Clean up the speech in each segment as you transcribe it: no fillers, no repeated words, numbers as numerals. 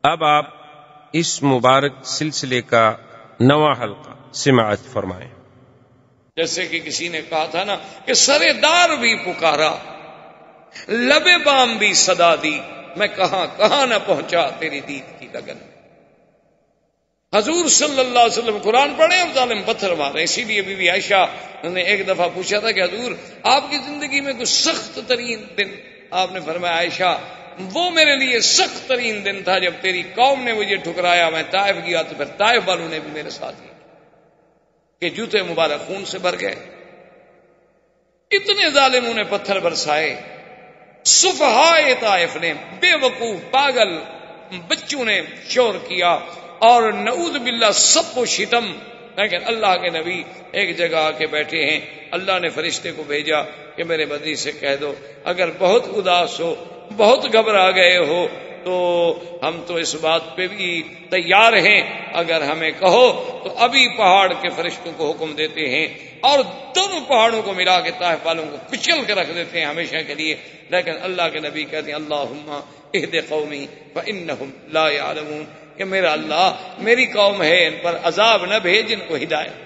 اب آپ اس مبارک سلسلے کا نواں حلقہ سماعت فرمائیں۔ جیسے کہ کسی نے کہا تھا نا کہ سرے دار بھی پکارا، لبے بام بھی صدا دی، میں کہاں کہاں نہ پہنچا تیری دید کی لگن۔ حضور صلی اللہ علیہ وسلم قرآن پڑھے اب ظالم پتھر مارے۔ اسی لیے بی بی عائشہ نے ایک دفعہ پوچھا تھا کہ حضور آپ کی زندگی میں کوئی سخت ترین دن؟ آپ نے فرمایا عائشہ وہ میرے لیے سخت ترین دن تھا جب تیری قوم نے مجھے ٹھکرایا، میں طائف گیا تو پھر طائف والوں نے بھی میرے ساتھ کیا کہ جوتے مبارک خون سے بھر گئے۔ اتنے ظالموں نے پتھر برسائے، سفہائے طائف نے، بے وقوف پاگل بچوں نے شور کیا، اور نعوذ باللہ سب و شتم۔ لیکن اللہ کے نبی ایک جگہ آ کے بیٹھے ہیں، اللہ نے فرشتے کو بھیجا کہ میرے بدی سے کہہ دو اگر بہت اداس ہو، بہت گھبرا گئے ہو تو ہم تو اس بات پہ بھی تیار ہیں، اگر ہمیں کہو تو ابھی پہاڑ کے فرشتوں کو حکم دیتے ہیں اور دونوں پہاڑوں کو ملا کے طائف والوں کو کچل کے رکھ دیتے ہیں ہمیشہ کے لیے۔ لیکن اللہ کے نبی کہتے ہیں اللہم اہد قومی فانہم لا یعلمون، کہ میرا اللہ میری قوم ہے ان پر عذاب نہ بھیج، ان کو ہدایت۔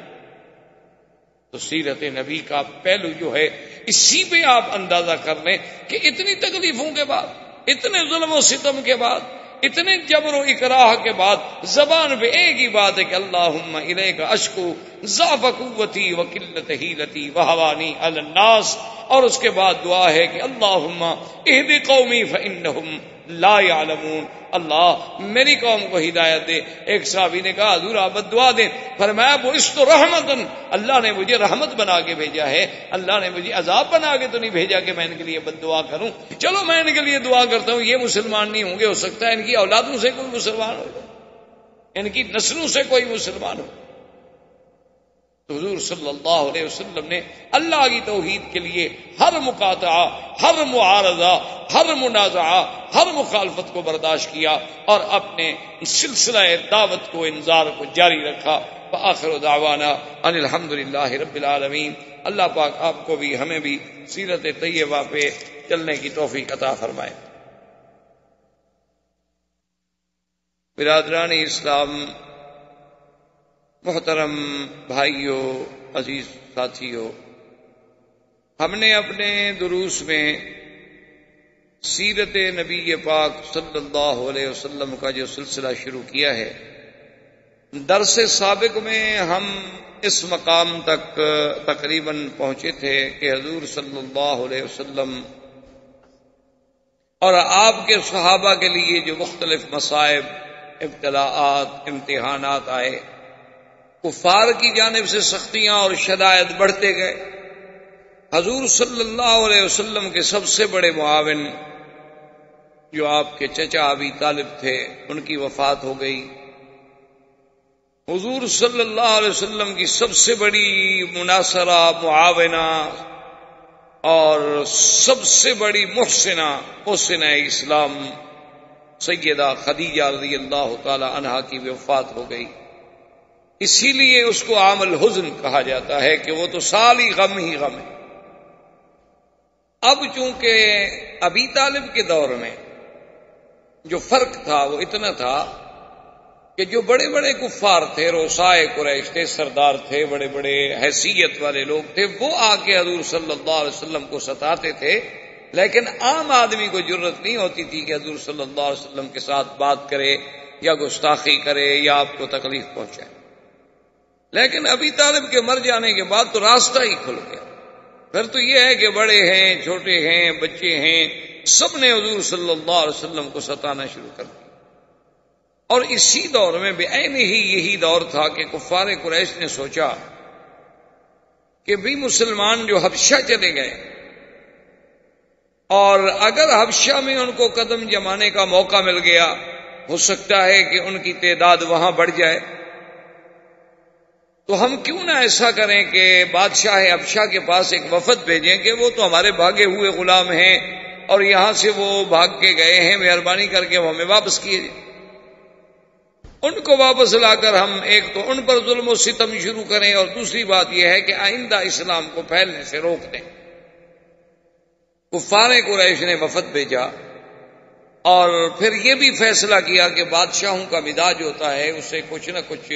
تو سیرت نبی کا پہلو جو ہے اسی پہ آپ اندازہ کر لیں کہ اتنی تکلیفوں کے بعد، اتنے ظلم و ستم کے بعد، اتنے جبر و اکراہ کے بعد زبان پہ ایک ہی بات ہے کہ اللہم الیک اشکو ضعف قوتی وقلت حیلتی وہوانی علی الناس، اور اس کے بعد دعا ہے کہ اللہم اہد قومی فانہم لا یعلمون، اللہ میری قوم کو ہدایت دے۔ ایک صحابی نے کہا حضور آپ دعا دیں، فرمایا وہ اس تو رحمتن، اللہ نے مجھے رحمت بنا کے بھیجا ہے، اللہ نے مجھے عذاب بنا کے تو نہیں بھیجا کہ میں ان کے لیے بد دعا کروں۔ چلو میں ان کے لیے دعا کرتا ہوں، یہ مسلمان نہیں ہوں گے، ہو سکتا ہے ان کی اولادوں سے کوئی مسلمان ہو، ان کی نسلوں سے کوئی مسلمان ہو۔ تو حضور صلی اللہ علیہ وسلم نے اللہ کی توحید کے لیے ہر مقاطعہ، ہر معارضہ، ہر منازعہ، ہر مخالفت کو برداشت کیا اور اپنے سلسلہ دعوت کو، انذار کو جاری رکھا۔ وآخر دعوانا ان الحمدللہ رب العالمین۔ اللہ پاک آپ کو بھی ہمیں بھی سیرت طیبہ پہ چلنے کی توفیق عطا فرمائے۔ برادران اسلام، محترم بھائیوں، عزیز ساتھیوں، ہم نے اپنے دروس میں سیرت نبی پاک صلی اللہ علیہ وسلم کا جو سلسلہ شروع کیا ہے، درس سابق میں ہم اس مقام تک تقریباً پہنچے تھے کہ حضور صلی اللہ علیہ وسلم اور آپ کے صحابہ کے لیے جو مختلف مصائب، ابتلاءات، امتحانات آئے، کفار کی جانب سے سختیاں اور شدائد بڑھتے گئے۔ حضور صلی اللہ علیہ وسلم کے سب سے بڑے معاون جو آپ کے چچا ابی طالب تھے، ان کی وفات ہو گئی۔ حضور صلی اللہ علیہ وسلم کی سب سے بڑی مناصرہ، معاونہ اور سب سے بڑی محسنہ اسلام سیدہ خدیجہ رضی اللہ تعالی عنہا کی وفات ہو گئی۔ اسی لیے اس کو عام الحزن کہا جاتا ہے کہ وہ تو سال ہی غم ہے۔ اب چونکہ ابی طالب کے دور میں جو فرق تھا وہ اتنا تھا کہ جو بڑے بڑے کفار تھے، رؤسائے قریش تھے، سردار تھے، بڑے بڑے حیثیت والے لوگ تھے، وہ آ کے حضور صلی اللہ علیہ وسلم کو ستاتے تھے، لیکن عام آدمی کو جرت نہیں ہوتی تھی کہ حضور صلی اللہ علیہ وسلم کے ساتھ بات کرے یا گستاخی کرے یا آپ کو تکلیف پہنچائے۔ لیکن ابی طالب کے مر جانے کے بعد تو راستہ ہی کھل گیا۔ پھر تو یہ ہے کہ بڑے ہیں، چھوٹے ہیں، بچے ہیں، سب نے حضور صلی اللہ علیہ وسلم کو ستانا شروع کر دیا۔ اور اسی دور میں بعین ہی یہی دور تھا کہ کفار قریش نے سوچا کہ بھی مسلمان جو حبشہ چلے گئے اور اگر حبشہ میں ان کو قدم جمانے کا موقع مل گیا، ہو سکتا ہے کہ ان کی تعداد وہاں بڑھ جائے، تو ہم کیوں نہ ایسا کریں کہ بادشاہ حبشہ کے پاس ایک وفد بھیجیں کہ وہ تو ہمارے بھاگے ہوئے غلام ہیں اور یہاں سے وہ بھاگ کے گئے ہیں، مہربانی کر کے وہ ہمیں واپس کیے جائیں۔ ان کو واپس لا کر ہم ایک تو ان پر ظلم و ستم شروع کریں اور دوسری بات یہ ہے کہ آئندہ اسلام کو پھیلنے سے روک دیں۔ کفار قریش نے وفد بھیجا اور پھر یہ بھی فیصلہ کیا کہ بادشاہوں کا مزاج ہوتا ہے اسے کچھ نہ کچھ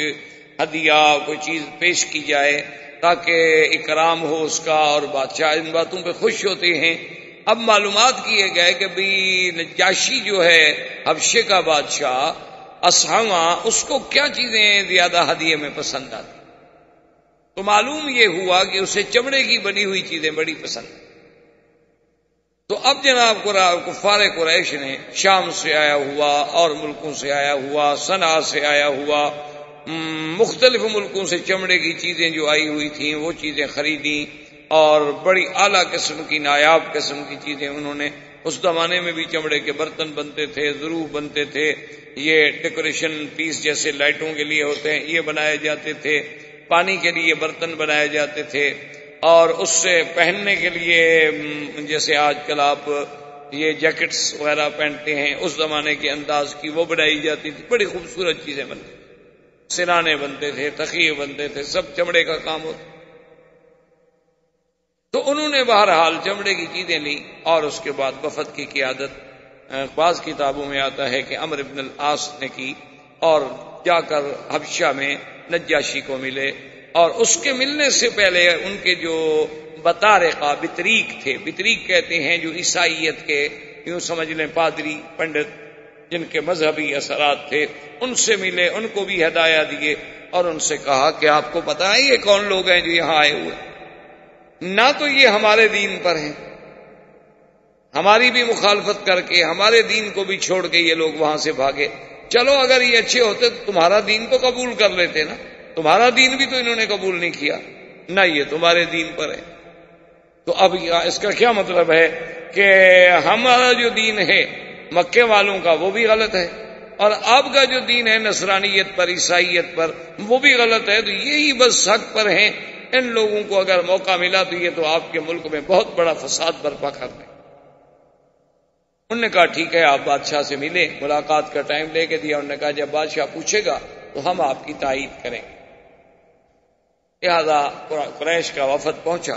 ہدیہ کوئی چیز پیش کی جائے تاکہ اکرام ہو اس کا، اور بادشاہ ان باتوں پہ خوش ہوتے ہیں۔ اب معلومات کیے گئے کہ بھی نجاشی جو ہے حبشے کا بادشاہ اصحما، اس کو کیا چیزیں زیادہ ہدیے میں پسند آتی، تو معلوم یہ ہوا کہ اسے چمڑے کی بنی ہوئی چیزیں بڑی پسند۔ تو اب جناب کفار قریش نے شام سے آیا ہوا اور ملکوں سے آیا ہوا، صنعاء سے آیا ہوا، مختلف ملکوں سے چمڑے کی چیزیں جو آئی ہوئی تھیں وہ چیزیں خریدیں، اور بڑی اعلیٰ قسم کی نایاب قسم کی چیزیں انہوں نے۔ اس زمانے میں بھی چمڑے کے برتن بنتے تھے، ظروف بنتے تھے، یہ ڈیکوریشن پیس جیسے لائٹوں کے لیے ہوتے ہیں یہ بنائے جاتے تھے، پانی کے لیے برتن بنائے جاتے تھے، اور اس سے پہننے کے لیے جیسے آج کل آپ یہ جیکٹس وغیرہ پہنتے ہیں اس زمانے کے انداز کی وہ بنائی جاتی تھی، بڑی خوبصورت چیزیں بنتی تھیں، سرانے بنتے تھے، تخیے بنتے تھے، سب چمڑے کا کام ہوتا۔ تو انہوں نے بہرحال چمڑے کی چیزیں لی، اور اس کے بعد وفد کی قیادت بعض کتابوں میں آتا ہے کہ عمرو بن العاص نے کی، اور جا کر حبشہ میں نجاشی کو ملے، اور اس کے ملنے سے پہلے ان کے جو بطارقہ بطریق تھے، بطریق کہتے ہیں جو عیسائیت کے یوں سمجھ لیں پادری پنڈت جن کے مذہبی اثرات تھے، ان سے ملے، ان کو بھی ہدایہ دیے، اور ان سے کہا کہ آپ کو پتہ ہے یہ کون لوگ ہیں جو یہاں آئے ہوئے، نہ تو یہ ہمارے دین پر ہیں، ہماری بھی مخالفت کر کے ہمارے دین کو بھی چھوڑ کے یہ لوگ وہاں سے بھاگے، چلو اگر یہ اچھے ہوتے تو تمہارا دین تو قبول کر لیتے نا، تمہارا دین بھی تو انہوں نے قبول نہیں کیا، نہ یہ تمہارے دین پر ہے۔ تو اب اس کا کیا مطلب ہے کہ ہمارا جو دین ہے مکے والوں کا وہ بھی غلط ہے، اور آپ کا جو دین ہے نصرانیت پر عیسائیت پر وہ بھی غلط ہے، تو یہی بس حق پر ہیں، ان لوگوں کو اگر موقع ملا تو یہ تو آپ کے ملک میں بہت بڑا فساد برپا کر دیں۔ انہوں نے کہا ٹھیک ہے، آپ بادشاہ سے ملے، ملاقات کا ٹائم لے کے دیا، انہوں نے کہا جب بادشاہ پوچھے گا تو ہم آپ کی تائید کریں گے۔ لہذا قریش کا وفد پہنچا،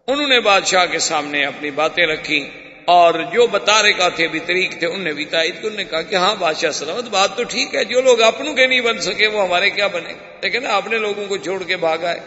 انہوں نے بادشاہ کے سامنے اپنی باتیں رکھی، اور جو بطارقہ تھے بطریق تھے ان نے بھی تائید کی، انہوں نے کہا کہ ہاں بادشاہ سلامت، بات تو ٹھیک ہے، جو لوگ اپنوں کے نہیں بن سکے وہ ہمارے کیا بنے، لیکن اپنے لوگوں کو چھوڑ کے بھاگا ہے۔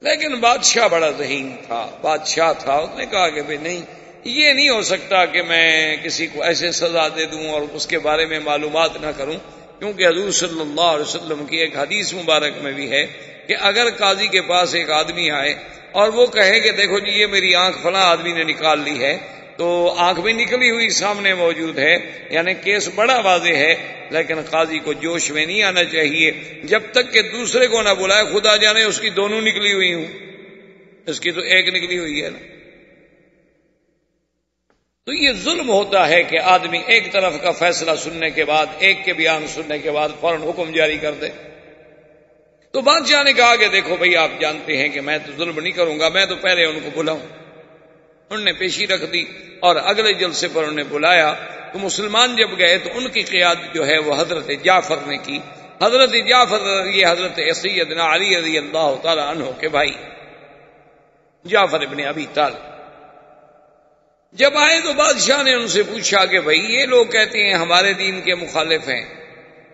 لیکن بادشاہ بڑا ذہین تھا، بادشاہ تھا، اس نے کہا کہ بھئی نہیں، یہ نہیں ہو سکتا کہ میں کسی کو ایسے سزا دے دوں اور اس کے بارے میں معلومات نہ کروں، کیونکہ حضور صلی اللہ علیہ وسلم کی ایک حدیث مبارک میں بھی ہے کہ اگر قاضی کے پاس ایک آدمی آئے اور وہ کہے کہ دیکھو جی یہ میری آنکھ فلاں آدمی نے نکال لی ہے، تو آنکھ بھی نکلی ہوئی سامنے موجود ہے، یعنی کیس بڑا واضح ہے، لیکن قاضی کو جوش میں نہیں آنا چاہیے جب تک کہ دوسرے کو نہ بلائے، خدا جانے اس کی دونوں نکلی ہوئی ہوں، اس کی تو ایک نکلی ہوئی ہے نا۔ تو یہ ظلم ہوتا ہے کہ آدمی ایک طرف کا فیصلہ سننے کے بعد، ایک کے بیان سننے کے بعد فوراً حکم جاری کر دے۔ تو بادشاہ نے کہا کہ دیکھو بھئی آپ جانتے ہیں کہ میں تو ظلم نہیں کروں گا، میں تو پہلے ان کو بلاؤں۔ انہوں نے پیشی رکھ دی، اور اگلے جلسے پر انہوں نے بلایا، تو مسلمان جب گئے تو ان کی قیادت جو ہے وہ حضرت جعفر نے کی۔ حضرت جعفر یہ حضرت سیدنا علی رضی اللہ تعالی عنہ کے بھائی جعفر ابن ابی طالب جب آئے تو بادشاہ نے ان سے پوچھا کہ بھئی یہ لوگ کہتے ہیں ہمارے دین کے مخالف ہیں،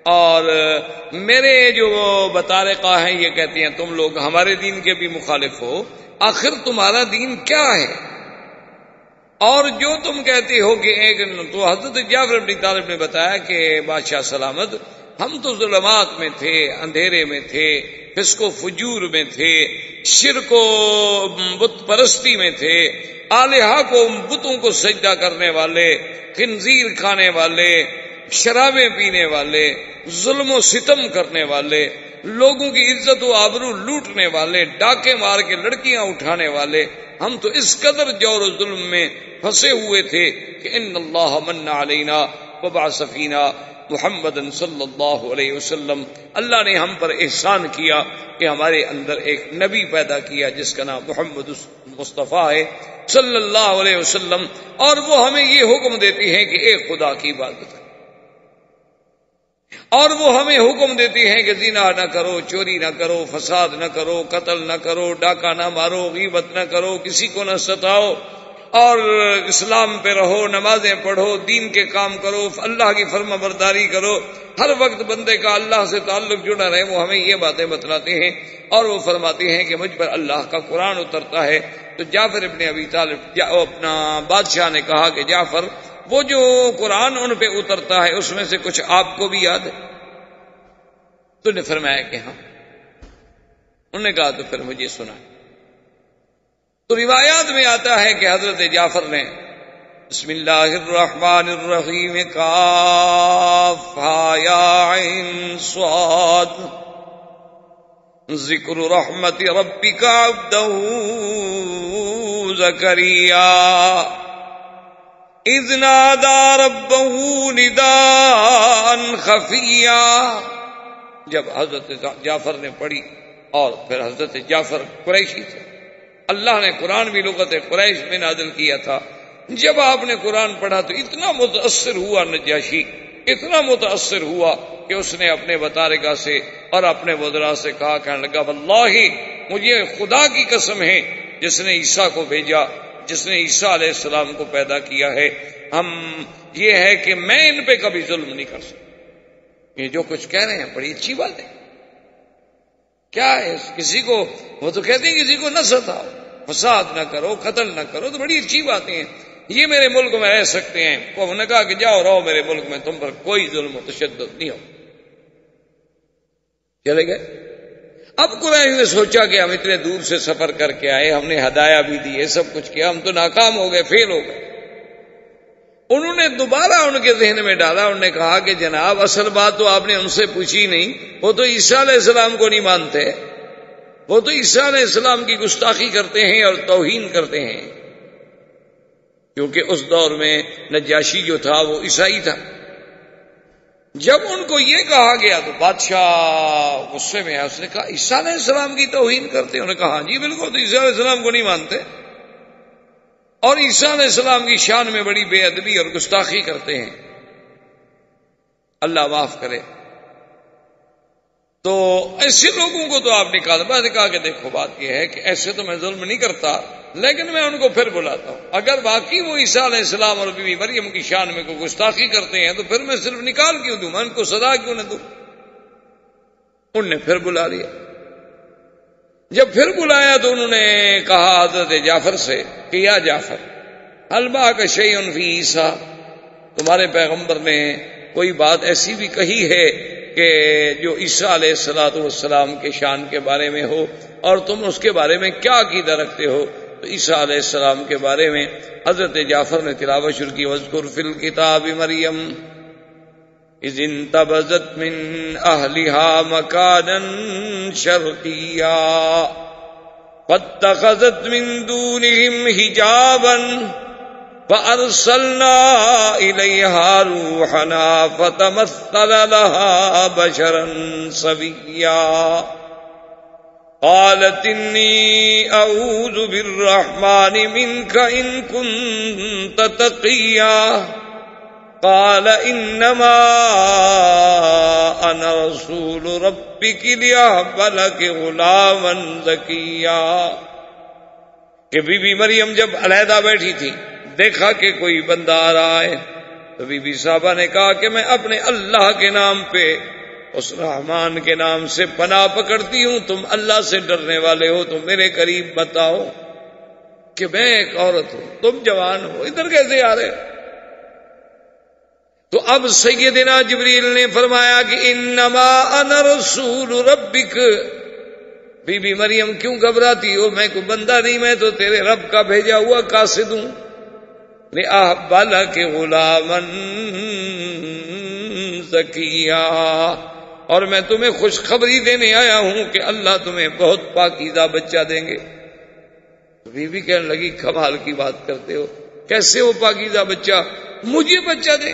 اور میرے جو بطارقہ ہیں یہ کہتے ہیں تم لوگ ہمارے دین کے بھی مخالف ہو، آخر تمہارا دین کیا ہے؟ اور جو تم کہتے ہو کہ ایک، تو حضرت جعفر بن طالب نے بتایا کہ بادشاہ سلامت، ہم تو ظلمات میں تھے، اندھیرے میں تھے، فسق و فجور میں تھے، شرک و بت پرستی میں تھے، آلہہ کو بتوں کو سجدہ کرنے والے، خنزیر کھانے والے، شرابیں پینے والے، ظلم و ستم کرنے والے، لوگوں کی عزت و آبرو لوٹنے والے، ڈاکے مار کے لڑکیاں اٹھانے والے، ہم تو اس قدر جور و ظلم میں پھنسے ہوئے تھے کہ ان اللہ من علینا وبعث فینا محمد صلی اللہ علیہ وسلم، اللہ نے ہم پر احسان کیا کہ ہمارے اندر ایک نبی پیدا کیا جس کا نام محمد مصطفیٰ ہے صلی اللہ علیہ وسلم، اور وہ ہمیں یہ حکم دیتی ہیں کہ ایک خدا کی عبادت کرو، اور وہ ہمیں حکم دیتی ہیں کہ زنا نہ کرو، چوری نہ کرو، فساد نہ کرو، قتل نہ کرو، ڈاکہ نہ مارو، غیبت نہ کرو، کسی کو نہ ستاؤ، اور اسلام پہ رہو، نمازیں پڑھو، دین کے کام کرو، اللہ کی فرما برداری کرو، ہر وقت بندے کا اللہ سے تعلق جڑا رہے، وہ ہمیں یہ باتیں بتلاتے ہیں اور وہ فرماتے ہیں کہ مجھ پر اللہ کا قرآن اترتا ہے۔ تو جعفر ابن ابی طالب اپنا بادشاہ نے کہا کہ جعفر، وہ جو قرآن ان پہ اترتا ہے اس میں سے کچھ آپ کو بھی یاد ہے؟ تو نے فرمایا کہ ہاں۔ انہوں نے کہا تو پھر مجھے سنا۔ تو روایات میں آتا ہے کہ حضرت جعفر نے بسم اللہ الرحمن الرحیم کاف ہا یا عین صاد ذکر رحمت ربک عبدہ زکریا اذ نادى ربه نداء خفیا۔ جب حضرت جعفر نے پڑھی، اور پھر حضرت جعفر قریشی تھے، اللہ نے قرآن بھی لغت قریش میں نازل کیا تھا۔ جب آپ نے قرآن پڑھا تو اتنا متاثر ہوا نجاشی، اتنا متاثر ہوا کہ اس نے اپنے بطارکہ سے اور اپنے وزراء سے کہا، کہنے لگا واللہ مجھے خدا کی قسم ہے جس نے عیسیٰ کو بھیجا، جس نے عیسیٰ علیہ السلام کو پیدا کیا ہے، یہ ہے کہ میں ان پہ کبھی ظلم نہیں کر سکتا۔ یہ جو کچھ کہہ رہے ہیں بڑی اچھی بات ہے۔ کیا ہے کسی کو، وہ تو کہتے ہیں کسی کو نہ ستاؤ، فساد نہ کرو، قتل نہ کرو، تو بڑی اچھی باتیں ہیں۔ یہ میرے ملک میں رہ سکتے ہیں، انہوں نے کہا کہ جاؤ رہو میرے ملک میں، تم پر کوئی ظلم و تشدد نہیں ہو۔ چلے گئے۔ اب قریش نے سوچا کہ ہم اتنے دور سے سفر کر کے آئے، ہم نے ہدایہ بھی دی، سب کچھ کیا، ہم تو ناکام ہو گئے، فیل ہو گئے۔ انہوں نے دوبارہ ان کے ذہن میں ڈالا، انہوں نے کہا کہ جناب اصل بات تو آپ نے ان سے پوچھی نہیں، وہ تو عیسیٰ علیہ السلام کو نہیں مانتے، وہ تو عیسیٰ علیہ السلام کی گستاخی کرتے ہیں اور توہین کرتے ہیں، کیونکہ اس دور میں نجاشی جو تھا وہ عیسائی تھا۔ جب ان کو یہ کہا گیا تو بادشاہ غصے میں ہے، اس نے کہا عیسیٰ علیہ السلام کی توہین کرتے ہیں؟ انہوں نے کہا ہاں جی بالکل، تو عیسیٰ علیہ السلام کو نہیں مانتے اور عیسیٰ علیہ السلام کی شان میں بڑی بے ادبی اور گستاخی کرتے ہیں، اللہ معاف کرے۔ تو ایسے لوگوں کو تو آپ نکال۔ میں نے کہا کہ دیکھو بات یہ ہے کہ ایسے تو میں ظلم نہیں کرتا، لیکن میں ان کو پھر بلاتا ہوں، اگر باقی وہ عیسیٰ علیہ السلام اور بی بی مریم کی شان میں کوئی گستاخی کرتے ہیں تو پھر میں صرف نکال کیوں دوں، میں ان کو سزا کیوں نہ دوں؟ ان نے پھر بلا لیا۔ جب پھر بلایا تو انہوں نے کہا حضرت جعفر سے کہ یا جعفر هل معك شيء في عیسیٰ، تمہارے پیغمبر نے کوئی بات ایسی بھی کہی ہے کہ جو عیسیٰ علیہ السلام کے شان کے بارے میں ہو، اور تم اس کے بارے میں کیا عقیدہ رکھتے ہو؟ تو عیسیٰ علیہ السلام کے بارے میں حضرت جعفر نے تلاوت شروع کی، وَاذْكُرْ فِي الْكِتَابِ مَرْيَمَ اِذِ انْتَبَذَتْ مِنْ أَهْلِهَا مَكَانًا شَرْقِيًّا فَاتَّخَذَتْ مِنْ دُونِهِمْ حِجَابًا فَأَرْسَلْنَا إِلَيْهَا رُوحَنَا فَتَمَثَّلَ لَهَا بَشَرًا سَوِيًّا قالت انی اعوذ بالرحمن منک ان کنت تقیا قال انما انا رسول ربک لیہب لک غلاما زکیا۔ کہ بی بی مریم جب علیحدہ بیٹھی تھی، دیکھا کہ کوئی بندہ آ رہا ہے، تو بی بی صاحبہ نے کہا کہ میں اپنے اللہ کے نام پہ، اس رحمان کے نام سے پناہ پکڑتی ہوں، تم اللہ سے ڈرنے والے ہو تو میرے قریب بتاؤ کہ میں ایک عورت ہوں، تم جوان ہو، ادھر کیسے آ رہے؟ تو اب سیدنا جبریل نے فرمایا کہ انما انا رسول ربک۔ بی بی مریم کیوں گھبراتی ہو؟ میں کوئی بندہ نہیں، میں تو تیرے رب کا بھیجا ہوا قاصد ہوں، لِأَهْبَ لَكِ غُلَامًا زَكِيًّا، اور میں تمہیں خوشخبری دینے آیا ہوں کہ اللہ تمہیں بہت پاکیزہ بچہ دیں گے۔ بی بی کہنے لگی کمال کی بات کرتے ہو، کیسے وہ پاکیزہ بچہ مجھے بچہ دیں؟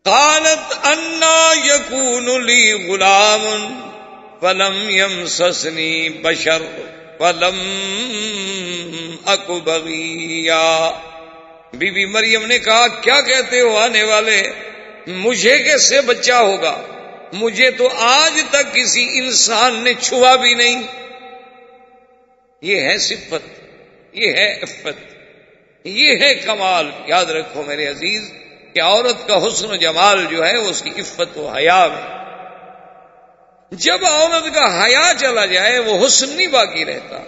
قالت انا یکون لی غلام فلم یمسسنی بشر ولم اک بغیا۔ بی بی مریم نے کہا کیا کہتے ہو آنے والے، مجھے کیسے بچہ ہوگا؟ مجھے تو آج تک کسی انسان نے چھوا بھی نہیں۔ یہ ہے صفت یہ ہے عفت، یہ ہے کمال. یاد رکھو میرے عزیز کہ عورت کا حسن و جمال جو ہے وہ اس کی عفت و حیا میں. جب عورت کا حیا چلا جائے وہ حسن نہیں باقی رہتا،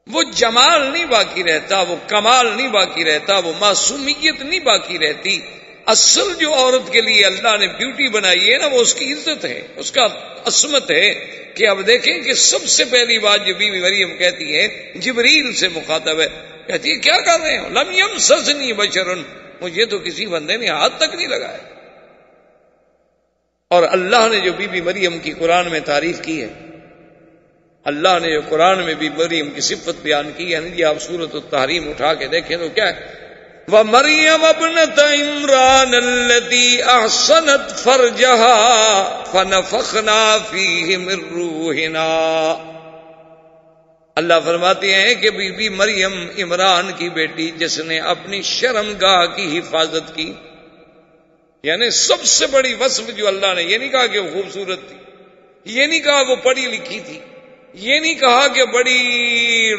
وہ جمال نہیں باقی رہتا، وہ کمال نہیں باقی رہتا، وہ معصومیت نہیں باقی رہتی. اصل جو عورت کے لیے اللہ نے بیوٹی بنائی ہے نا، وہ اس کی عزت ہے، اس کا عصمت ہے. کہ اب دیکھیں کہ سب سے پہلی بات جو بیوی مریم کہتی ہے، جبریل سے مخاطب ہے، کہتی ہے کیا کر رہے ہو؟ لم یمسسنی بشر، مجھے تو کسی بندے نے ہاتھ تک نہیں لگایا. اور اللہ نے جو بی بی مریم کی قرآن میں تعریف کی ہے، اللہ نے جو قرآن میں بی مریم کی صفت بیان کی ہے، جی آپ سورۃ التحریم اٹھا کے دیکھیں تو کیا ہے؟ وَمَرْيَمَ ابْنَتَ عِمْرَانَ الَّتِي أَحْصَنَتْ فَرْجَهَا فَنَفَخْنَا فِيهِ مِن رُّوحِنَا. اللہ فرماتے ہیں کہ بی بی مریم عمران کی بیٹی جس نے اپنی شرمگاہ کی حفاظت کی، یعنی سب سے بڑی وصف جو اللہ نے، یہ نہیں کہا کہ وہ خوبصورت تھی، یہ نہیں کہا وہ پڑھی لکھی تھی، یہ نہیں کہا کہ بڑی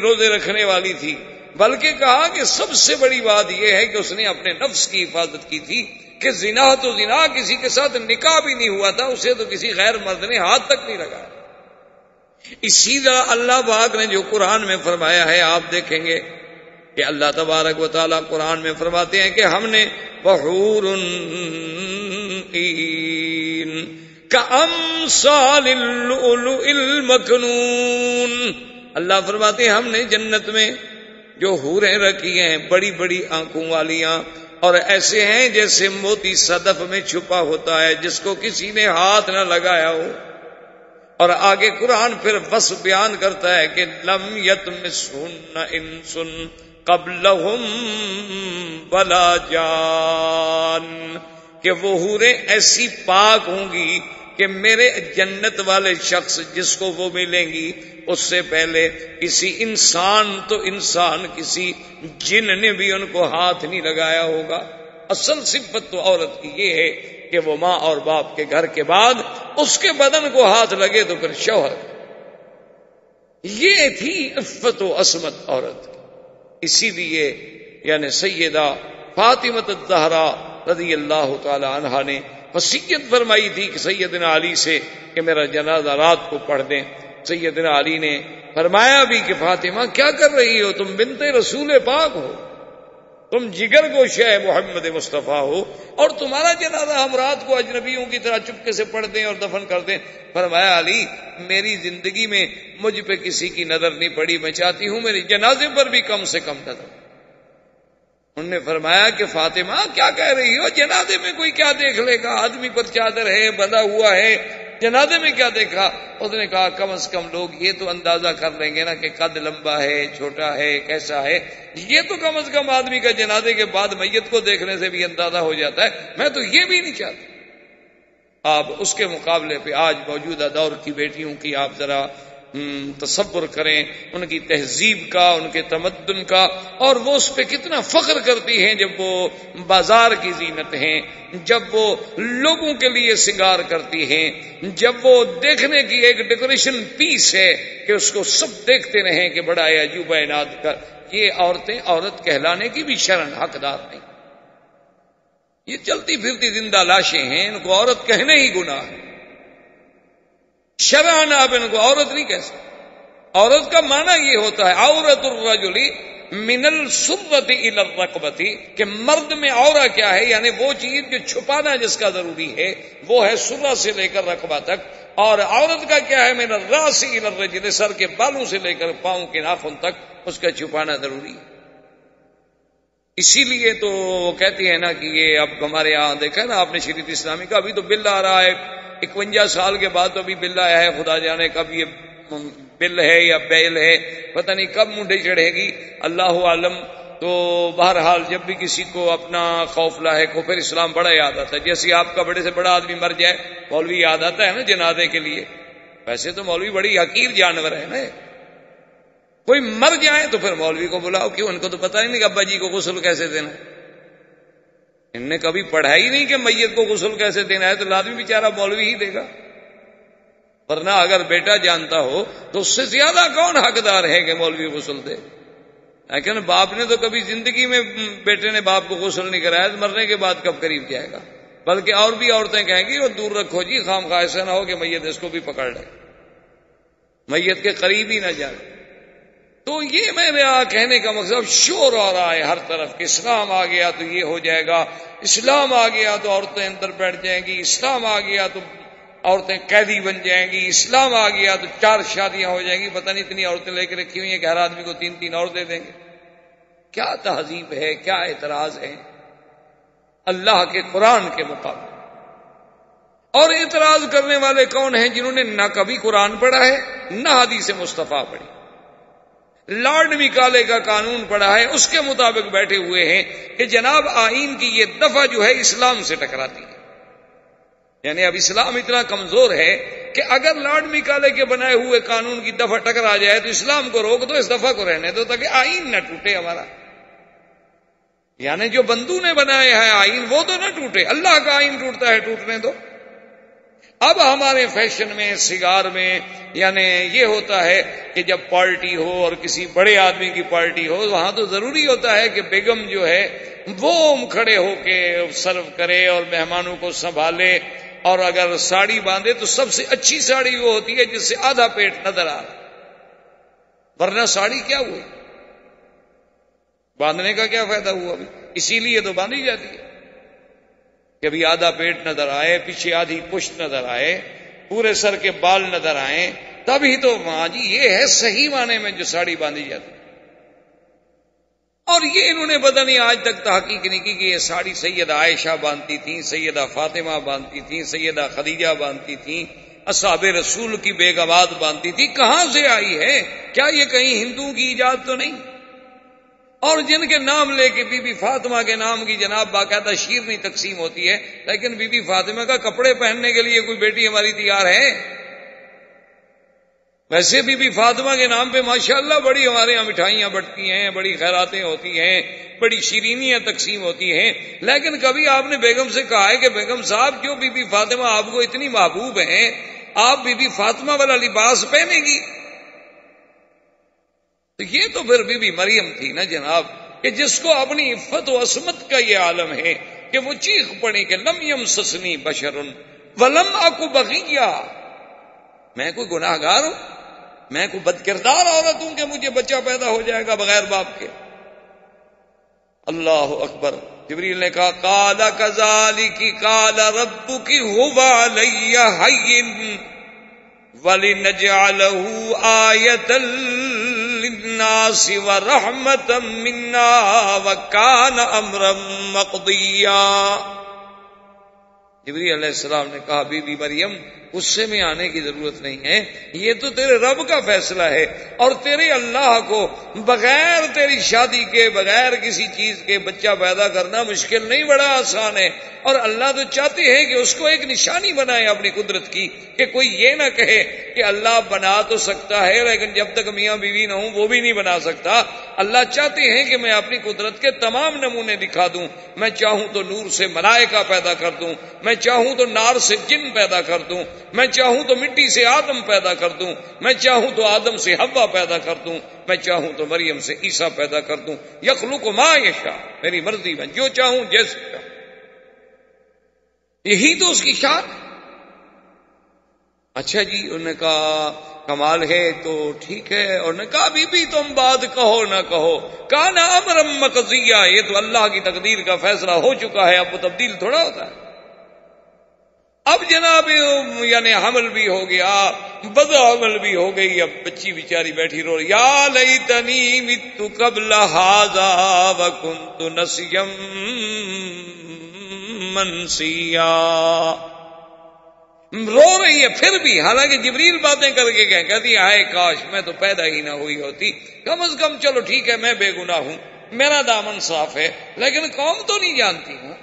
روزے رکھنے والی تھی، بلکہ کہا کہ سب سے بڑی بات یہ ہے کہ اس نے اپنے نفس کی حفاظت کی تھی. کہ زنا تو زنا، کسی کے ساتھ نکاح بھی نہیں ہوا تھا، اسے تو کسی غیر مرد نے ہاتھ تک نہیں لگایا. اسی طرح اللہ پاک نے جو قرآن میں فرمایا ہے، آپ دیکھیں گے کہ اللہ تبارک و تعالیٰ قرآن میں فرماتے ہیں کہ ہم نے وحور عین کامثال اللؤلؤ المکنون، اللہ فرماتے ہیں ہم نے جنت میں جو حوریں رکھی ہیں بڑی بڑی آنکھوں والیاں، اور ایسے ہیں جیسے موتی صدف میں چھپا ہوتا ہے جس کو کسی نے ہاتھ نہ لگایا ہو. اور آگے قرآن پھر وصف بیان کرتا ہے کہ لم یطمثہن انس قبلہم ولا جان، کہ وہ حوریں ایسی پاک ہوں گی کہ میرے جنت والے شخص جس کو وہ ملیں گی اس سے پہلے کسی انسان تو انسان، کسی جن نے بھی ان کو ہاتھ نہیں لگایا ہوگا. اصل صفت تو عورت کی یہ ہے کہ وہ ماں اور باپ کے گھر کے بعد اس کے بدن کو ہاتھ لگے تو پھر شوہر. یہ تھی عفت و عصمت عورت کی. اسی لیے یعنی سیدہ فاطمہ الزہرا رضی اللہ تعالی عنہا نے وصیت فرمائی تھی کہ سیدنا علی سے کہ میرا جنازہ رات کو پڑھ دیں. سیدنا علی نے فرمایا بھی کہ فاطمہ کیا کر رہی ہو؟ تم بنت رسول پاک ہو، تم جگر گوشہ محمد مصطفیٰ ہو، اور تمہارا جنازہ ہم رات کو اجنبیوں کی طرح چپکے سے پڑھ دیں اور دفن کر دیں. فرمایا علی میری زندگی میں مجھ پہ کسی کی نظر نہیں پڑی، میں چاہتی ہوں میرے جنازے پر بھی کم سے کم نظر. انہوں نے فرمایا کہ فاطمہ کیا کہہ رہی ہو؟ جنازے میں کوئی کیا دیکھ لے گا؟ آدمی پر چادر ہے، بندھا ہوا ہے، جنازے میں کیا دیکھا؟ اس نے کہا کم از کم لوگ یہ تو اندازہ کر لیں گے نا کہ قد لمبا ہے، چھوٹا ہے، کیسا ہے. یہ تو کم از کم آدمی کا جنازے کے بعد میت کو دیکھنے سے بھی اندازہ ہو جاتا ہے. میں تو یہ بھی نہیں چاہتا. آپ اس کے مقابلے پہ آج موجودہ دور کی بیٹیوں کی آپ ذرا تصور کریں، ان کی تہذیب کا، ان کے تمدن کا، اور وہ اس پہ کتنا فخر کرتی ہیں جب وہ بازار کی زینت ہیں، جب وہ لوگوں کے لیے سنگار کرتی ہیں، جب وہ دیکھنے کی ایک ڈیکوریشن پیس ہے کہ اس کو سب دیکھتے رہیں کہ بڑا عجوبہ عناد کر. یہ عورتیں عورت کہلانے کی بھی شرن حقدار نہیں. یہ چلتی پھرتی زندہ لاشیں ہیں، ان کو عورت کہنے ہی گناہ ہے. شرعاً آپ ان کو عورت نہیں کہہ سکتے. عورت کا معنی یہ ہوتا ہے عورت الرجل من السرۃ الی الرکبۃ، کہ مرد میں عورت کیا ہے، یعنی وہ چیز جو چھپانا جس کا ضروری ہے وہ ہے سرہ سے لے کر رقبہ تک، اور عورت کا کیا ہے من الراس الی الرجل، سر کے بالوں سے لے کر پاؤں کے ناخن تک اس کا چھپانا ضروری ہے. اسی لیے تو کہتی ہے نا کہ یہ اب ہمارے یہاں دیکھا نا آپ نے شریعت اسلامی کا، ابھی تو بل آ رہا ہے 51 سال کے بعد، تو ابھی بل آیا ہے، خدا جانے کب یہ بل ہے یا بیل ہے، پتہ نہیں کب منڈے چڑھے گی، اللہ عالم. تو بہرحال جب بھی کسی کو اپنا خوف لاحق ہو پھر اسلام بڑا یاد آتا ہے. جیسے آپ کا بڑے سے بڑا آدمی مر جائے مولوی یاد آتا ہے نا جنازے کے لیے. ویسے تو مولوی بڑی حقیر جانور ہے نا، کوئی مر جائے تو پھر مولوی کو بلاؤ. کیوں؟ ان کو تو پتہ ہی نہیں کہ ابا جی کو غسل کیسے دینا. ان نے کبھی پڑھا ہی نہیں کہ میت کو غسل کیسے دینا ہے، تو لازمی بیچارہ مولوی ہی دے گا. ورنہ اگر بیٹا جانتا ہو تو اس سے زیادہ کون حقدار ہے کہ مولوی غسل دے؟ لیکن باپ نے تو کبھی زندگی میں بیٹے نے باپ کو غسل نہیں کرایا، تو مرنے کے بعد کب قریب جائے گا؟ بلکہ اور بھی عورتیں کہیں گی وہ دور رکھو جی، خام خواہ ایسا نہ ہو کہ میت اس کو بھی پکڑ لے، میت کے قریب ہی نہ جائے۔ تو یہ میرے کہنے کا مقصد، شور آ رہا ہے ہر طرف کہ اسلام آ گیا تو یہ ہو جائے گا، اسلام آ گیا تو عورتیں اندر بیٹھ جائیں گی، اسلام آ گیا تو عورتیں قیدی بن جائیں گی، اسلام آ گیا تو 4 شادیاں ہو جائیں گی، پتہ نہیں اتنی عورتیں لے کے رکھی ہوئی ہیں کہ ہر آدمی کو 3 اور دے دیں گے۔ کیا تہذیب ہے، کیا اعتراض ہے اللہ کے قرآن کے مقابلے؟ اور اعتراض کرنے والے کون ہیں؟ جنہوں نے نہ کبھی قرآن پڑھا ہے نہ حدیث مصطفیٰ پڑھی، لارڈ میکالے کا قانون پڑھا ہے، اس کے مطابق بیٹھے ہوئے ہیں کہ جناب آئین کی یہ دفعہ جو ہے اسلام سے ٹکراتی ہے۔ یعنی اب اسلام اتنا کمزور ہے کہ اگر لارڈ میکالے کے بنائے ہوئے قانون کی دفعہ ٹکرا جائے تو اسلام کو روک دو، اس دفعہ کو رہنے دو تاکہ آئین نہ ٹوٹے ہمارا۔ یعنی جو بندو نے بنایا ہے آئین وہ تو نہ ٹوٹے، اللہ کا آئین ٹوٹتا ہے، ٹوٹنے دو۔ اب ہمارے فیشن میں، سگار میں یعنی یہ ہوتا ہے کہ جب پارٹی ہو اور کسی بڑے آدمی کی پارٹی ہو، وہاں تو ضروری ہوتا ہے کہ بیگم جو ہے وہ کھڑے ہو کے سرو کرے اور مہمانوں کو سنبھالے، اور اگر ساڑی باندھے تو سب سے اچھی ساڑی وہ ہوتی ہے جس سے آدھا پیٹ نظر آ رہا، ورنہ ساڑی کیا ہوئی؟ باندھنے کا کیا فائدہ ہوا؟ ابھی اسی لیے تو باندھی جاتی ہے کہ ابھی آدھا پیٹ نظر آئے، پیچھے آدھی پشت نظر آئے، پورے سر کے بال نظر آئیں، تبھی تو ہاں جی یہ ہے صحیح معنی میں جو ساڑی باندھی جاتی۔ اور یہ انہوں نے پتہ نہیں آج تک تحقیق نہیں کی کہ یہ ساڑی سیدہ عائشہ باندھتی تھیں، سیدہ فاطمہ باندھتی تھیں، سیدہ خدیجہ باندھتی تھیں، اصحاب رسول کی بیگمات باندھتی تھی، کہاں سے آئی ہے؟ کیا یہ کہیں ہندوؤں کی ایجاد تو نہیں؟ اور جن کے نام لے کے بی بی فاطمہ کے نام کی جناب باقاعدہ شیرنی تقسیم ہوتی ہے، لیکن بی بی فاطمہ کا کپڑے پہننے کے لیے کوئی بیٹی ہماری تیار ہے؟ ویسے بی بی فاطمہ کے نام پہ ماشاءاللہ بڑی ہمارے یہاں مٹھائیاں بٹتی ہیں، بڑی خیراتیں ہوتی ہیں، بڑی شیرینیاں تقسیم ہوتی ہیں، لیکن کبھی آپ نے بیگم سے کہا ہے کہ بیگم صاحب جو بی بی فاطمہ آپ کو اتنی محبوب ہیں، آپ بی بی فاطمہ والا لباس پہنے گی؟ تو یہ تو پھر بی بی مریم تھی نا جناب، کہ جس کو اپنی عفت و عصمت کا یہ عالم ہے کہ وہ چیخ پڑی کہ لم یمسسنی بشر ولم اکو بغیہ، میں کوئی گناہ گار ہوں، میں کوئی بد کردار عورت ہوں کہ مجھے بچہ پیدا ہو جائے گا بغیر باپ کے؟ اللہ اکبر۔ جبریل نے کہا قال کذالک قال ربک هو علی ہین وَلِنَجْعَلَهُ آیَةً لِلنَّاسِ وَرَحْمَةً مِنَّا وَكَانَ أَمْرًا مَقْضِيًّا۔ جبریل علیہ السلام نے کہا بی بی مریم غصے میں آنے کی ضرورت نہیں ہے، یہ تو تیرے رب کا فیصلہ ہے، اور تیرے اللہ کو بغیر تیری شادی کے، بغیر کسی چیز کے بچہ پیدا کرنا مشکل نہیں، بڑا آسان ہے۔ اور اللہ تو چاہتے ہیں کہ اس کو ایک نشانی بنائے اپنی قدرت کی، کہ کوئی یہ نہ کہے کہ اللہ بنا تو سکتا ہے لیکن جب تک میاں بیوی نہ ہوں وہ بھی نہیں بنا سکتا۔ اللہ چاہتے ہیں کہ میں اپنی قدرت کے تمام نمونے دکھا دوں، میں چاہوں تو نور سے ملائکہ پیدا کر دوں، میں چاہوں تو نار سے جن پیدا کر دوں، میں چاہوں تو مٹی سے آدم پیدا کر دوں، میں چاہوں تو آدم سے حوا پیدا کر دوں، میں چاہوں تو مریم سے عیسیٰ پیدا کر دوں۔ یخلق ما یشاء، میری مرضی میں جو چاہوں جیسے چاہوں، یہی تو اس کی شان۔ اچھا جی، انہوں نے کہا کمال ہے تو ٹھیک ہے، اور نے کہا بی بی تم بات کہو نہ کہو، کان امرا مقضیہ، یہ تو اللہ کی تقدیر کا فیصلہ ہو چکا ہے، اب وہ تبدیل تھوڑا ہوتا ہے۔ اب جناب یعنی حمل بھی ہو گیا، بد حمل بھی ہو گئی، اب بچی بیچاری بیٹھی رو رہی، یا لیتنی مت قبل ھذا وکنت نسیا منسیا، رو رہی ہے پھر بھی، حالانکہ جبریل باتیں کر کے کہتی ہے کاش میں تو پیدا ہی نہ ہوئی ہوتی، کم از کم چلو ٹھیک ہے میں بے گناہ ہوں، میرا دامن صاف ہے، لیکن قوم تو نہیں جانتی ہوں۔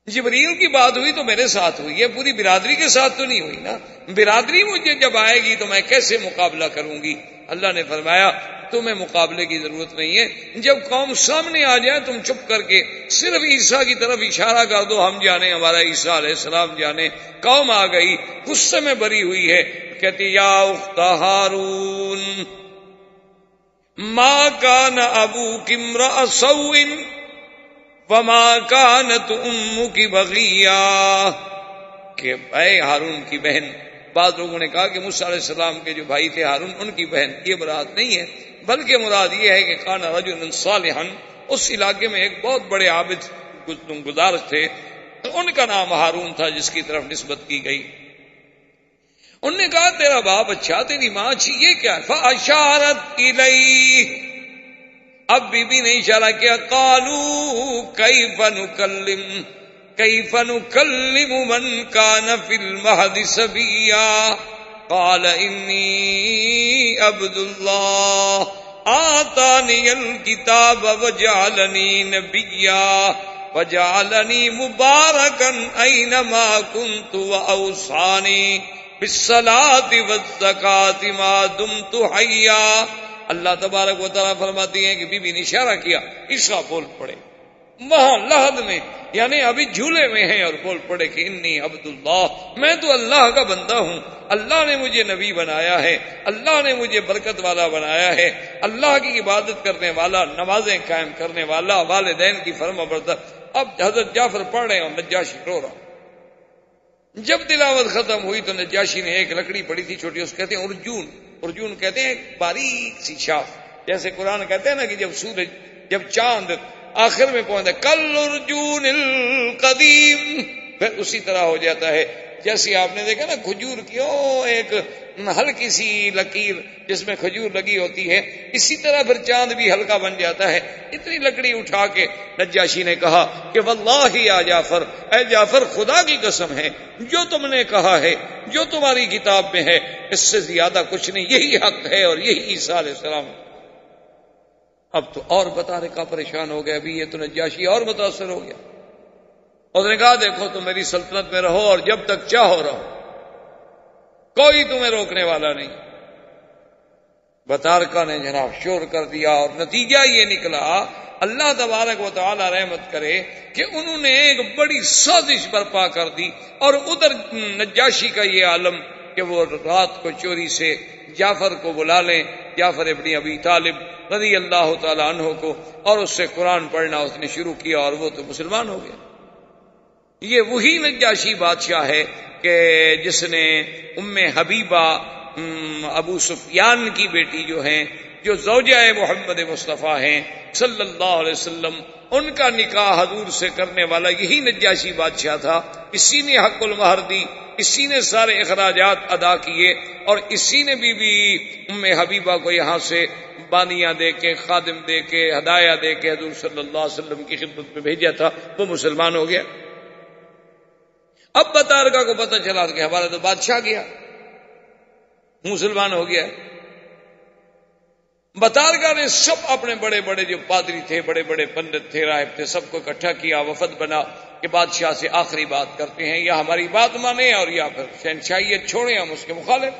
جبریل کی بات ہوئی تو میرے ساتھ ہوئی ہے، پوری برادری کے ساتھ تو نہیں ہوئی نا۔ برادری مجھے جب آئے گی تو میں کیسے مقابلہ کروں گی؟ اللہ نے فرمایا تمہیں مقابلے کی ضرورت نہیں ہے، جب قوم سامنے آ جائے تم چپ کر کے صرف عیسیٰ کی طرف اشارہ کر دو، ہم جانے ہمارا عیسیٰ علیہ السلام جانے۔ قوم آ گئی، غصے میں بری ہوئی ہے، کہتی یا اخت ہارون ما کان ابوک امرأ سوء وما کانت امک بغیا، کہ اے ہارون کی بہن۔ بعض لوگوں نے کہا کہ موسیٰ علیہ السلام کے جو بھائی تھے ہارون ان کی بہن، یہ مراد نہیں ہے، بلکہ مراد یہ ہے کہ کان رجل صالحا، اس علاقے میں ایک بہت بڑے عابد گزار تھے، ان کا نام ہارون تھا جس کی طرف نسبت کی گئی۔ انہوں نے کہا تیرا باپ اچھا، تیری ماں اچھی، یہ کیا؟ فاشارت الیہ، اب بی بی نے اشارہ کیا، قالوا کیف نکلم من کان فی المہد صبیا، قال انی عبد اللہ آتانی الکتاب وجعلنی نبیا وجعلنی مبارکا اینما کنت واوصانی بالصلاۃ والزکاۃ ما دمت حیا۔ اللہ تبارک و تعالیٰ فرماتی ہیں کہ بی بی نے اشارہ کیا، عیسیٰ بول پڑے وہاں لحد میں، یعنی ابھی جھولے میں ہیں، اور بول پڑے کہ انی عبداللہ، میں تو اللہ کا بندہ ہوں، اللہ نے مجھے نبی بنایا ہے، اللہ نے مجھے برکت والا بنایا ہے، اللہ کی عبادت کرنے والا، نمازیں قائم کرنے والا، والدین کی فرما بردار۔ اب حضرت جعفر پڑھ رہے ہیں اور نجاشی رو رہا۔ جب تلاوت ختم ہوئی تو نجاشی نے ایک لکڑی پڑی تھی چھوٹی، اس کہتے ہیں ارجون، ارجون کہتے ہیں ایک باریک سی شاخ، جیسے قرآن کہتے ہیں نا کہ جب چاند آخر میں پہنچتا ہے کل ارجون القدیم، پھر اسی طرح ہو جاتا ہے۔ جیسے آپ نے دیکھا نا کھجور کی ایک ہلکی سی لکیر جس میں کھجور لگی ہوتی ہے، اسی طرح پھر چاند بھی ہلکا بن جاتا ہے۔ اتنی لکڑی اٹھا کے نجاشی نے کہا کہ واللہ یا جعفر، اے جعفر خدا کی قسم ہے، جو تم نے کہا ہے، جو تمہاری کتاب میں ہے، اس سے زیادہ کچھ نہیں، یہی حق ہے اور یہی عیسیٰ علیہ السلام۔ اب تو اور بطارے کا پریشان ہو گیا، ابھی یہ تو نجاشی اور متاثر ہو گیا۔ اس نے کہا دیکھو تم میری سلطنت میں رہو اور جب تک چاہو رہو، کوئی تمہیں روکنے والا نہیں۔ بطارکہ نے جناب شور کر دیا، اور نتیجہ یہ نکلا، اللہ تبارک و تعالی رحمت کرے، کہ انہوں نے ایک بڑی سازش برپا کر دی، اور ادھر نجاشی کا یہ عالم کہ وہ رات کو چوری سے جعفر کو بلا لیں، جعفر ابن ابی طالب رضی اللہ تعالی عنہ کو، اور اس سے قرآن پڑھنا اس نے شروع کیا، اور وہ تو مسلمان ہو گیا۔ یہ وہی نجاشی بادشاہ ہے کہ جس نے ام حبیبہ ابو سفیان کی بیٹی جو ہیں، جو زوجہ محمد مصطفیٰ ہیں صلی اللہ علیہ وسلم، ان کا نکاح حضور سے کرنے والا یہی نجاشی بادشاہ تھا۔ اسی نے حق المہر دی، اسی نے سارے اخراجات ادا کیے، اور اسی نے بی بی ام حبیبہ کو یہاں سے بانیاں دے کے، خادم دے کے، ہدایہ دے کے حضور صلی اللہ علیہ وسلم کی خدمت میں بھیجا تھا۔ وہ مسلمان ہو گیا۔ اب بطارکہ کو پتہ چلا کہ ہمارا تو بادشاہ گیا، مسلمان ہو گیا۔ بطارکہ نے سب اپنے بڑے بڑے جو پادری تھے، بڑے بڑے پنڈت تھے، راہب تھے، سب کو اکٹھا کیا، وفد بنا کہ بادشاہ سے آخری بات کرتے ہیں، یا ہماری بات مانیں اور یا پھر شہنشاہیت چھوڑیں، ہم اس کے مخالف۔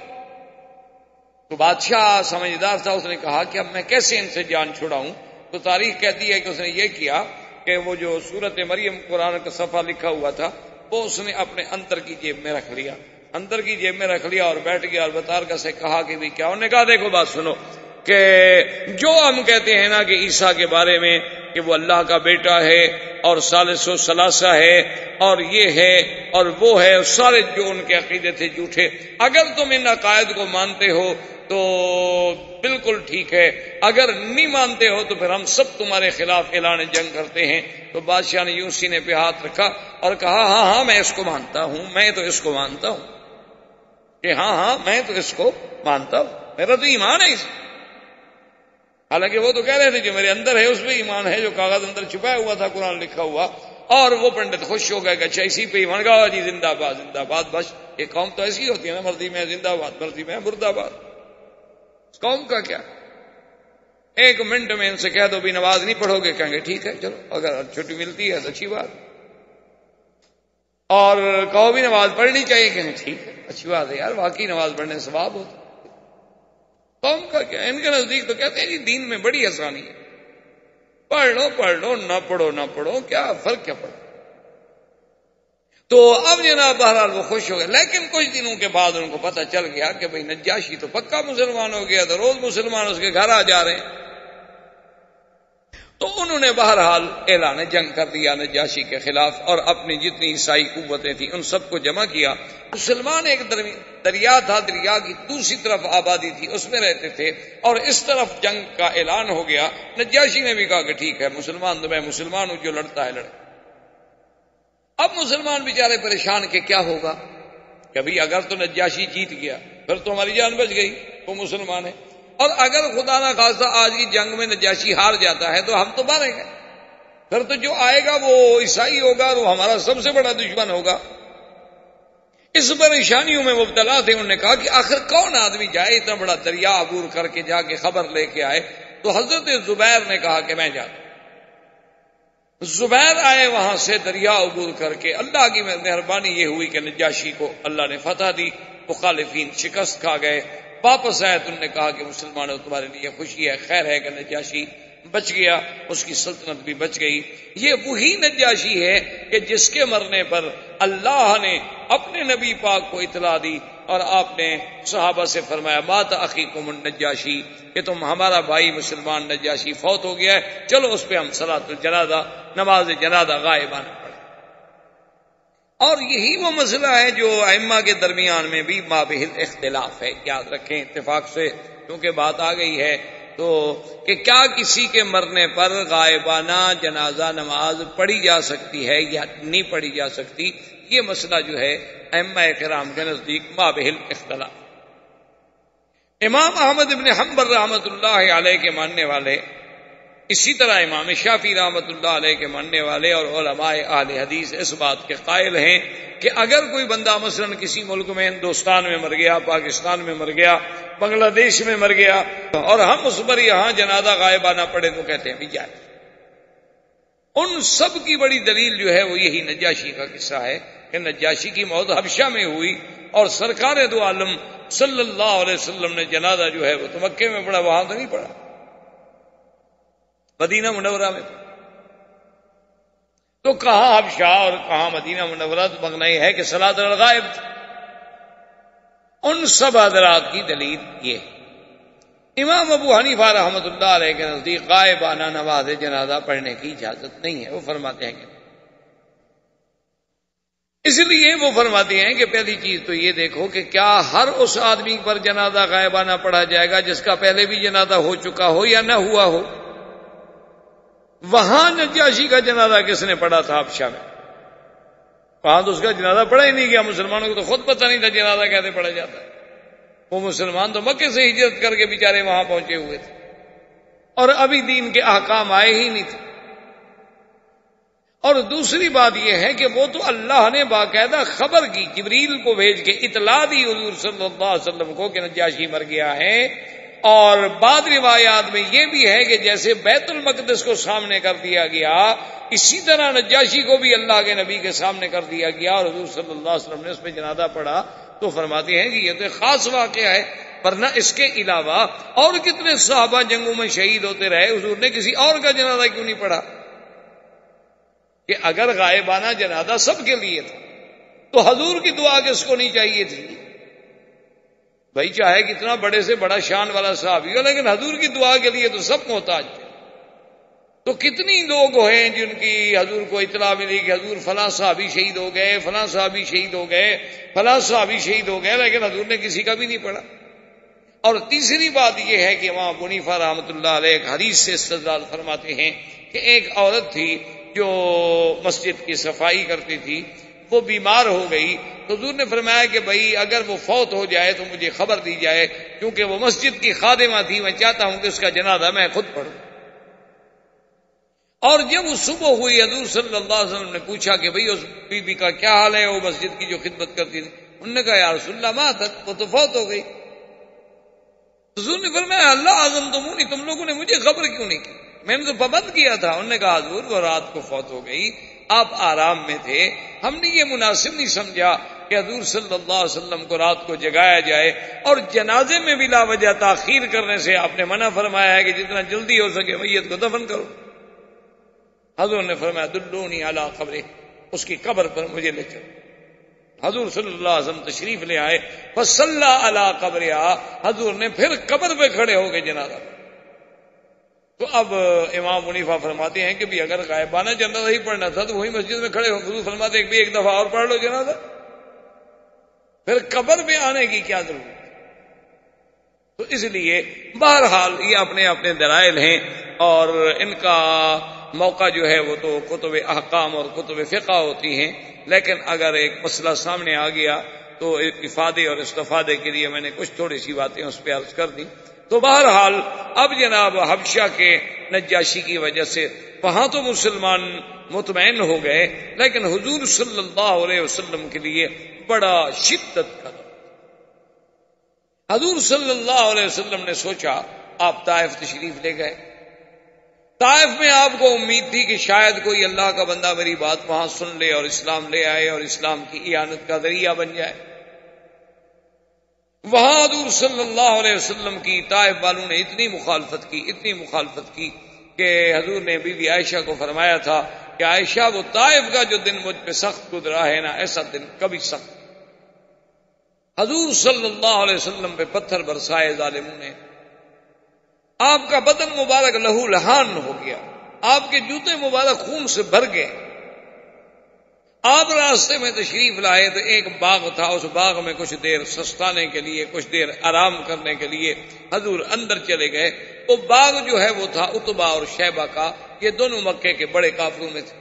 تو بادشاہ سمجھدار تھا، اس نے کہا کہ اب میں کیسے ان سے جان چھڑاؤں؟ تو تاریخ کہتی ہے کہ اس نے یہ کیا کہ وہ جو سورت مریم قرآن کا صفحہ لکھا ہوا تھا وہ اس نے اپنے اندر کی جیب میں رکھ لیا، اندر کی جیب میں رکھ لیا، اور بیٹھ گیا، اور بطارکہ سے کہا کہ بھی کیا؟ انہوں نے کہا دیکھو بات سنو، کہ جو ہم کہتے ہیں نا کہ عیسیٰ کے بارے میں کہ وہ اللہ کا بیٹا ہے اور ثالث و ثلاثہ ہے اور یہ ہے اور وہ ہے، سارے جو ان کے عقیدے تھے جھوٹے، اگر تم ان عقائد کو مانتے ہو تو بالکل ٹھیک ہے، اگر نہیں مانتے ہو تو پھر ہم سب تمہارے خلاف اعلان جنگ کرتے ہیں۔ تو بادشاہ نے یوں سینے پہ ہاتھ رکھا اور کہا ہاں ہاں میں اس کو مانتا ہوں، میں تو اس کو مانتا ہوں، کہ ہاں ہاں میں تو اس کو مانتا ہوں، میرا تو ایمان ہے اس۔ حالانکہ وہ تو کہہ رہے تھے جو میرے اندر ہے اس پہ ایمان ہے، جو کاغذ اندر چھپایا ہوا تھا قرآن لکھا ہوا، اور وہ پنڈت خوش ہو گئے کہ اچھا اسی پہ ایمان گاؤ جی، زندہ باد زندہ باد۔ بس یہ قوم تو ایسی ہوتی ہے نا، مرضی میں زندہ باد، مرضی میں مردہ باد۔ قوم کا کیا، ایک منٹ میں ان سے کہہ دو بھی نماز نہیں پڑھو گے، کہیں گے ٹھیک ہے چلو، اگر چھٹی ملتی ہے تو اچھی بات۔ اور کہو بھی نماز پڑھنی چاہیے کہ نہیں، ٹھیک ہے اچھی بات ہے یار، واقعی نماز پڑھنے سے ثواب ہوتا ہے۔ قوم کا کیا، ان کے نزدیک تو کہتے ہیں جی دین میں بڑی آسانی ہے، پڑھ لو نہ پڑھو کیا فرق کیا پڑا۔ تو اب جناب بہرحال وہ خوش ہو گئے، لیکن کچھ دنوں کے بعد ان کو پتہ چل گیا کہ بھئی نجاشی تو پکا مسلمان ہو گیا، تو روز مسلمان اس کے گھر آ جا رہے ہیں۔ تو انہوں نے بہرحال اعلان جنگ کر دیا نجاشی کے خلاف، اور اپنی جتنی عیسائی قوتیں تھیں ان سب کو جمع کیا۔ مسلمان ایک دریا تھا، دریا کی دوسری طرف آبادی تھی، اس میں رہتے تھے، اور اس طرف جنگ کا اعلان ہو گیا۔ نجاشی نے بھی کہا کہ ٹھیک ہے مسلمان تو میں مسلمان ہوں، جو لڑتا ہے لڑے۔ اب مسلمان بیچارے پریشان کہ کیا ہوگا، کبھی اگر تو نجاشی جیت گیا پھر تو ہماری جان بچ گئی، وہ مسلمان ہے، اور اگر خدا نہ خواستہ آج کی جنگ میں نجاشی ہار جاتا ہے تو ہم تو ماریں گے، پھر تو جو آئے گا وہ عیسائی ہوگا اور وہ ہمارا سب سے بڑا دشمن ہوگا۔ اس پریشانیوں میں مبتلا تھے۔ انہوں نے کہا کہ آخر کون آدمی جائے اتنا بڑا دریا عبور کر کے جا کے خبر لے کے آئے۔ تو حضرت زبیر نے کہا کہ میں جاتا ہوں۔ زبیر آئے وہاں سے دریا عبور کر کے۔ اللہ کی مہربانی یہ ہوئی کہ نجاشی کو اللہ نے فتح دی، مخالفین شکست کھا گئے۔ واپس آئے تو انہوں نے کہا کہ مسلمانوں تمہارے لیے خوشی ہے، خیر ہے کہ نجاشی بچ گیا، اس کی سلطنت بھی بچ گئی۔ یہ وہی نجاشی ہے کہ جس کے مرنے پر اللہ نے اپنے نبی پاک کو اطلاع دی، اور آپ نے صحابہ سے فرمایا مات اخیکم النجاشی، کہ تم ہمارا بھائی مسلمان نجاشی فوت ہو گیا ہے، چلو اس پہ ہم صلاۃ الجنازہ، نماز جنازہ غائبانہ پڑھیں۔ اور یہی وہ مسئلہ ہے جو ائمہ کے درمیان میں بھی مابہل اختلاف ہے، یاد رکھیں اتفاق سے، کیونکہ بات آ گئی ہے تو کہ کیا کسی کے مرنے پر غائبانہ جنازہ نماز پڑھی جا سکتی ہے یا نہیں پڑھی جا سکتی۔ یہ مسئلہ جو ہے ائمہ کرام کے نزدیک مابہل اختلاف۔ امام احمد بن حنبل رحمۃ اللہ علیہ کے ماننے والے، اسی طرح امام شافعی رحمۃ اللہ علیہ کے ماننے والے اور علماء اہل حدیث اس بات کے قائل ہیں کہ اگر کوئی بندہ مثلا کسی ملک میں، ہندوستان میں مر گیا، پاکستان میں مر گیا، بنگلہ دیش میں مر گیا، اور ہم اس پر یہاں جنازہ غائبانہ پڑھے تو کہتے ہیں بھی جائے۔ ان سب کی بڑی دلیل جو ہے وہ یہی نجاشی کا قصہ ہے کہ نجاشی کی موت حبشہ میں ہوئی، اور سرکار دو عالم صلی اللہ علیہ وسلم نے جنازہ جو ہے وہ تو مکے میں پڑھا، وہاں تو نہیں پڑھا، مدینہ منورہ میں پڑھا۔ تو کہاں حبشہ اور کہاں مدینہ منورہ، تو مغنی ہے کہ صلاۃ الغائب تھی۔ ان سب حضرات کی دلیل یہ ہے۔ امام ابو حنیفہ رحمۃ اللہ علیہ کے نزدیک غائبانہ نماز جنازہ پڑھنے کی اجازت نہیں ہے، وہ فرماتے ہیں کہ اس لیے وہ فرماتے ہیں کہ پہلی چیز تو یہ دیکھو کہ کیا ہر اس آدمی پر جنازہ غائبانہ پڑھا جائے گا جس کا پہلے بھی جنازہ ہو چکا ہو یا نہ ہوا ہو۔ وہاں نجاشی کا جنازہ کس نے پڑھا تھا حبشہ میں؟ وہاں تو اس کا جنازہ پڑھا ہی نہیں گیا، مسلمانوں کو تو خود پتہ نہیں تھا جنازہ کیسے پڑھا جاتا ہے۔ وہ مسلمان تو مکے سے ہجرت کر کے بیچارے وہاں پہنچے ہوئے تھے، اور ابھی دین کے احکام آئے ہی نہیں تھے۔ اور دوسری بات یہ ہے کہ وہ تو اللہ نے باقاعدہ خبر کی، جبریل کو بھیج کے اطلاع دی حضور صلی اللہ علیہ وسلم کو کہ نجاشی مر گیا ہے۔ اور بعض روایات میں یہ بھی ہے کہ جیسے بیت المقدس کو سامنے کر دیا گیا، اسی طرح نجاشی کو بھی اللہ کے نبی کے سامنے کر دیا گیا، اور حضور صلی اللہ علیہ وسلم نے اس پہ جنازہ پڑھا۔ تو فرماتے ہیں کہ یہ تو خاص واقعہ ہے، ورنہ اس کے علاوہ اور کتنے صحابہ جنگوں میں شہید ہوتے رہے، حضور نے کسی اور کا جنازہ کیوں نہیں پڑھا؟ کہ اگر غائبانہ جنازہ سب کے لیے تھا تو حضور کی دعا کس کو نہیں چاہیے تھی؟ بھائی چاہے کتنا بڑے سے بڑا شان والا صحابی ہو، لیکن حضور کی دعا کے لیے تو سب محتاج تھے۔ تو کتنی لوگ ہیں جن کی حضور کو اطلاع ملی کہ حضور فلاں صحابی شہید ہو گئے، فلاں صحابی شہید ہو گئے، فلاں صحابی شہید ہو گئے، لیکن حضور نے کسی کا بھی نہیں پڑھا۔ اور تیسری بات یہ ہے کہ امام ابو حنیفہ رحمۃ اللہ علیہ ایک حدیث سے استدلال فرماتے ہیں کہ ایک عورت تھی جو مسجد کی صفائی کرتی تھی، وہ بیمار ہو گئی، تو حضور نے فرمایا کہ بھائی اگر وہ فوت ہو جائے تو مجھے خبر دی جائے، کیونکہ وہ مسجد کی خادمہ تھی، میں چاہتا ہوں کہ اس کا جنازہ میں خود پڑھوں۔ اور جب وہ صبح ہوئی، حضور صلی اللہ علیہ وسلم نے پوچھا کہ بھئی اس بی بی کا کیا حال ہے، وہ مسجد کی جو خدمت کرتی تھی؟ انہوں نے کہا یا رسول اللہ ماتت، وہ تو فوت ہو گئی۔ حضور نے فرمایا اللہ اعظم تمونی، تم لوگوں نے مجھے خبر کیوں نہیں کی؟ میں نے تو پابند کیا تھا۔ انہوں نے کہا حضور وہ رات کو فوت ہو گئی، آپ آرام میں تھے. ہم نے یہ مناسب نہیں سمجھا کہ حضور صلی اللہ علیہ وسلم کو رات کو جگایا جائے, اور جنازے میں بلا وجہ تاخیر کرنے سے آپ نے منع فرمایا ہے کہ جتنا جلدی ہو سکے میت کو دفن کرو. حضور نے فرمایا دلونی علی قبرہ, اس کی قبر پر مجھے لے چلو. حضور صلی اللہ علیہ وسلم تشریف لے آئے, فصلی علی قبرہا, حضور نے پھر قبر پہ کھڑے ہو گئے جنازہ. تو اب امام حنیفہ فرماتے ہیں کہ بھی اگر غائبانہ جنازہ ہی پڑھنا تھا تو وہی مسجد میں کھڑے ہو. حضور فرماتے ہیں کہ ایک دفعہ اور پڑھ لو جنازہ, پھر قبر پہ آنے کی کیا ضرورت. تو اس لیے بہرحال یہ اپنے اپنے دلائل ہیں, اور ان کا موقع جو ہے وہ تو کتب احکام اور کتب فقہ ہوتی ہیں. لیکن اگر ایک مسئلہ سامنے آ گیا تو افادے اور استفادے کے لیے میں نے کچھ تھوڑی سی باتیں اس پہ عرض کر دی. تو بہرحال اب جناب حبشہ کے نجاشی کی وجہ سے وہاں تو مسلمان مطمئن ہو گئے, لیکن حضور صلی اللہ علیہ وسلم کے لیے بڑا شدت کا. حضور صلی اللہ علیہ وسلم نے سوچا, آپ طائف تشریف لے گئے. طائف میں آپ کو امید تھی کہ شاید کوئی اللہ کا بندہ میری بات وہاں سن لے اور اسلام لے آئے اور اسلام کی اعانت کا ذریعہ بن جائے. وہاں حضور صلی اللہ علیہ وسلم کی طائف والوں نے اتنی مخالفت کی کہ حضور نے بی بی عائشہ کو فرمایا تھا کہ عائشہ وہ طائف کا جو دن مجھ پہ سخت گزرا ہے نا, ایسا دن کبھی سخت. حضور صلی اللہ علیہ وسلم پہ پتھر برسائے ظالموں نے, آپ کا بدن مبارک لہو لہان ہو گیا, آپ کے جوتے مبارک خون سے بھر گئے. آپ راستے میں تشریف لائے تو ایک باغ تھا, اس باغ میں کچھ دیر سستانے کے لیے, کچھ دیر آرام کرنے کے لیے حضور اندر چلے گئے. وہ باغ جو ہے وہ تھا عتبہ اور شیبہ کا, یہ دونوں مکے کے بڑے کافروں میں تھے.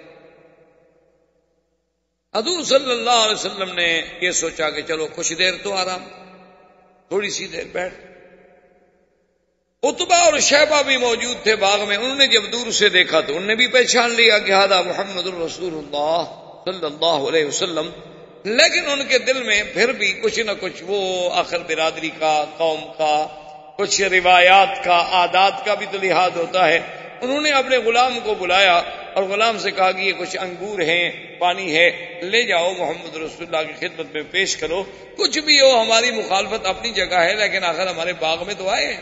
حضور صلی اللہ علیہ وسلم نے یہ سوچا کہ چلو کچھ دیر تو آرام, تھوڑی سی دیر بیٹھ. عتبہ اور شیبہ بھی موجود تھے باغ میں. انہوں نے جب دور سے دیکھا تو انہوں نے بھی پہچان لیا کہ ہذا محمد الرسول اللہ صلی اللہ علیہ وسلم, لیکن ان کے دل میں پھر بھی کچھ نہ کچھ وہ آخر برادری کا, قوم کا, کچھ روایات کا, عادات کا بھی تو لحاظ ہوتا ہے. انہوں نے اپنے غلام کو بلایا اور غلام سے کہا کہ یہ کچھ انگور ہیں, پانی ہے, لے جاؤ محمد رسول اللہ کی خدمت میں پیش کرو. کچھ بھی ہو ہماری مخالفت اپنی جگہ ہے, لیکن آخر ہمارے باغ میں تو آئے ہیں.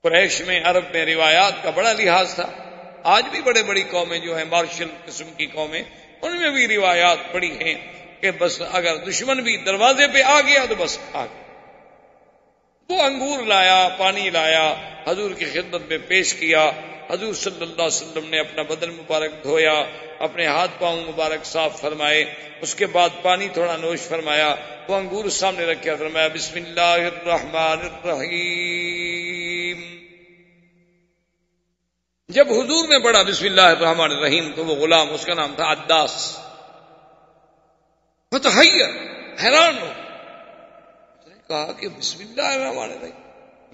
قریش میں, عرب میں روایات کا بڑا لحاظ تھا. آج بھی بڑے بڑی قومیں جو ہیں مارشل قسم کی قومیں, ان میں بھی روایات بڑی ہیں کہ بس اگر دشمن بھی دروازے پہ آ گیا تو بس آ گیا. وہ انگور لایا, پانی لایا, حضور کی خدمت میں پیش کیا. حضور صلی اللہ علیہ وسلم نے اپنا بدن مبارک دھویا, اپنے ہاتھ پاؤں مبارک صاف فرمائے, اس کے بعد پانی تھوڑا نوش فرمایا, وہ انگور سامنے رکھا, فرمایا بسم اللہ الرحمن الرحیم. جب حضور نے پڑھا بسم اللہ الرحمن الرحیم تو وہ غلام, اس کا نام تھا عداس, فتحیر, حیران ہو. اس نے کہا کہ بسم اللہ الرحمن الرحیم,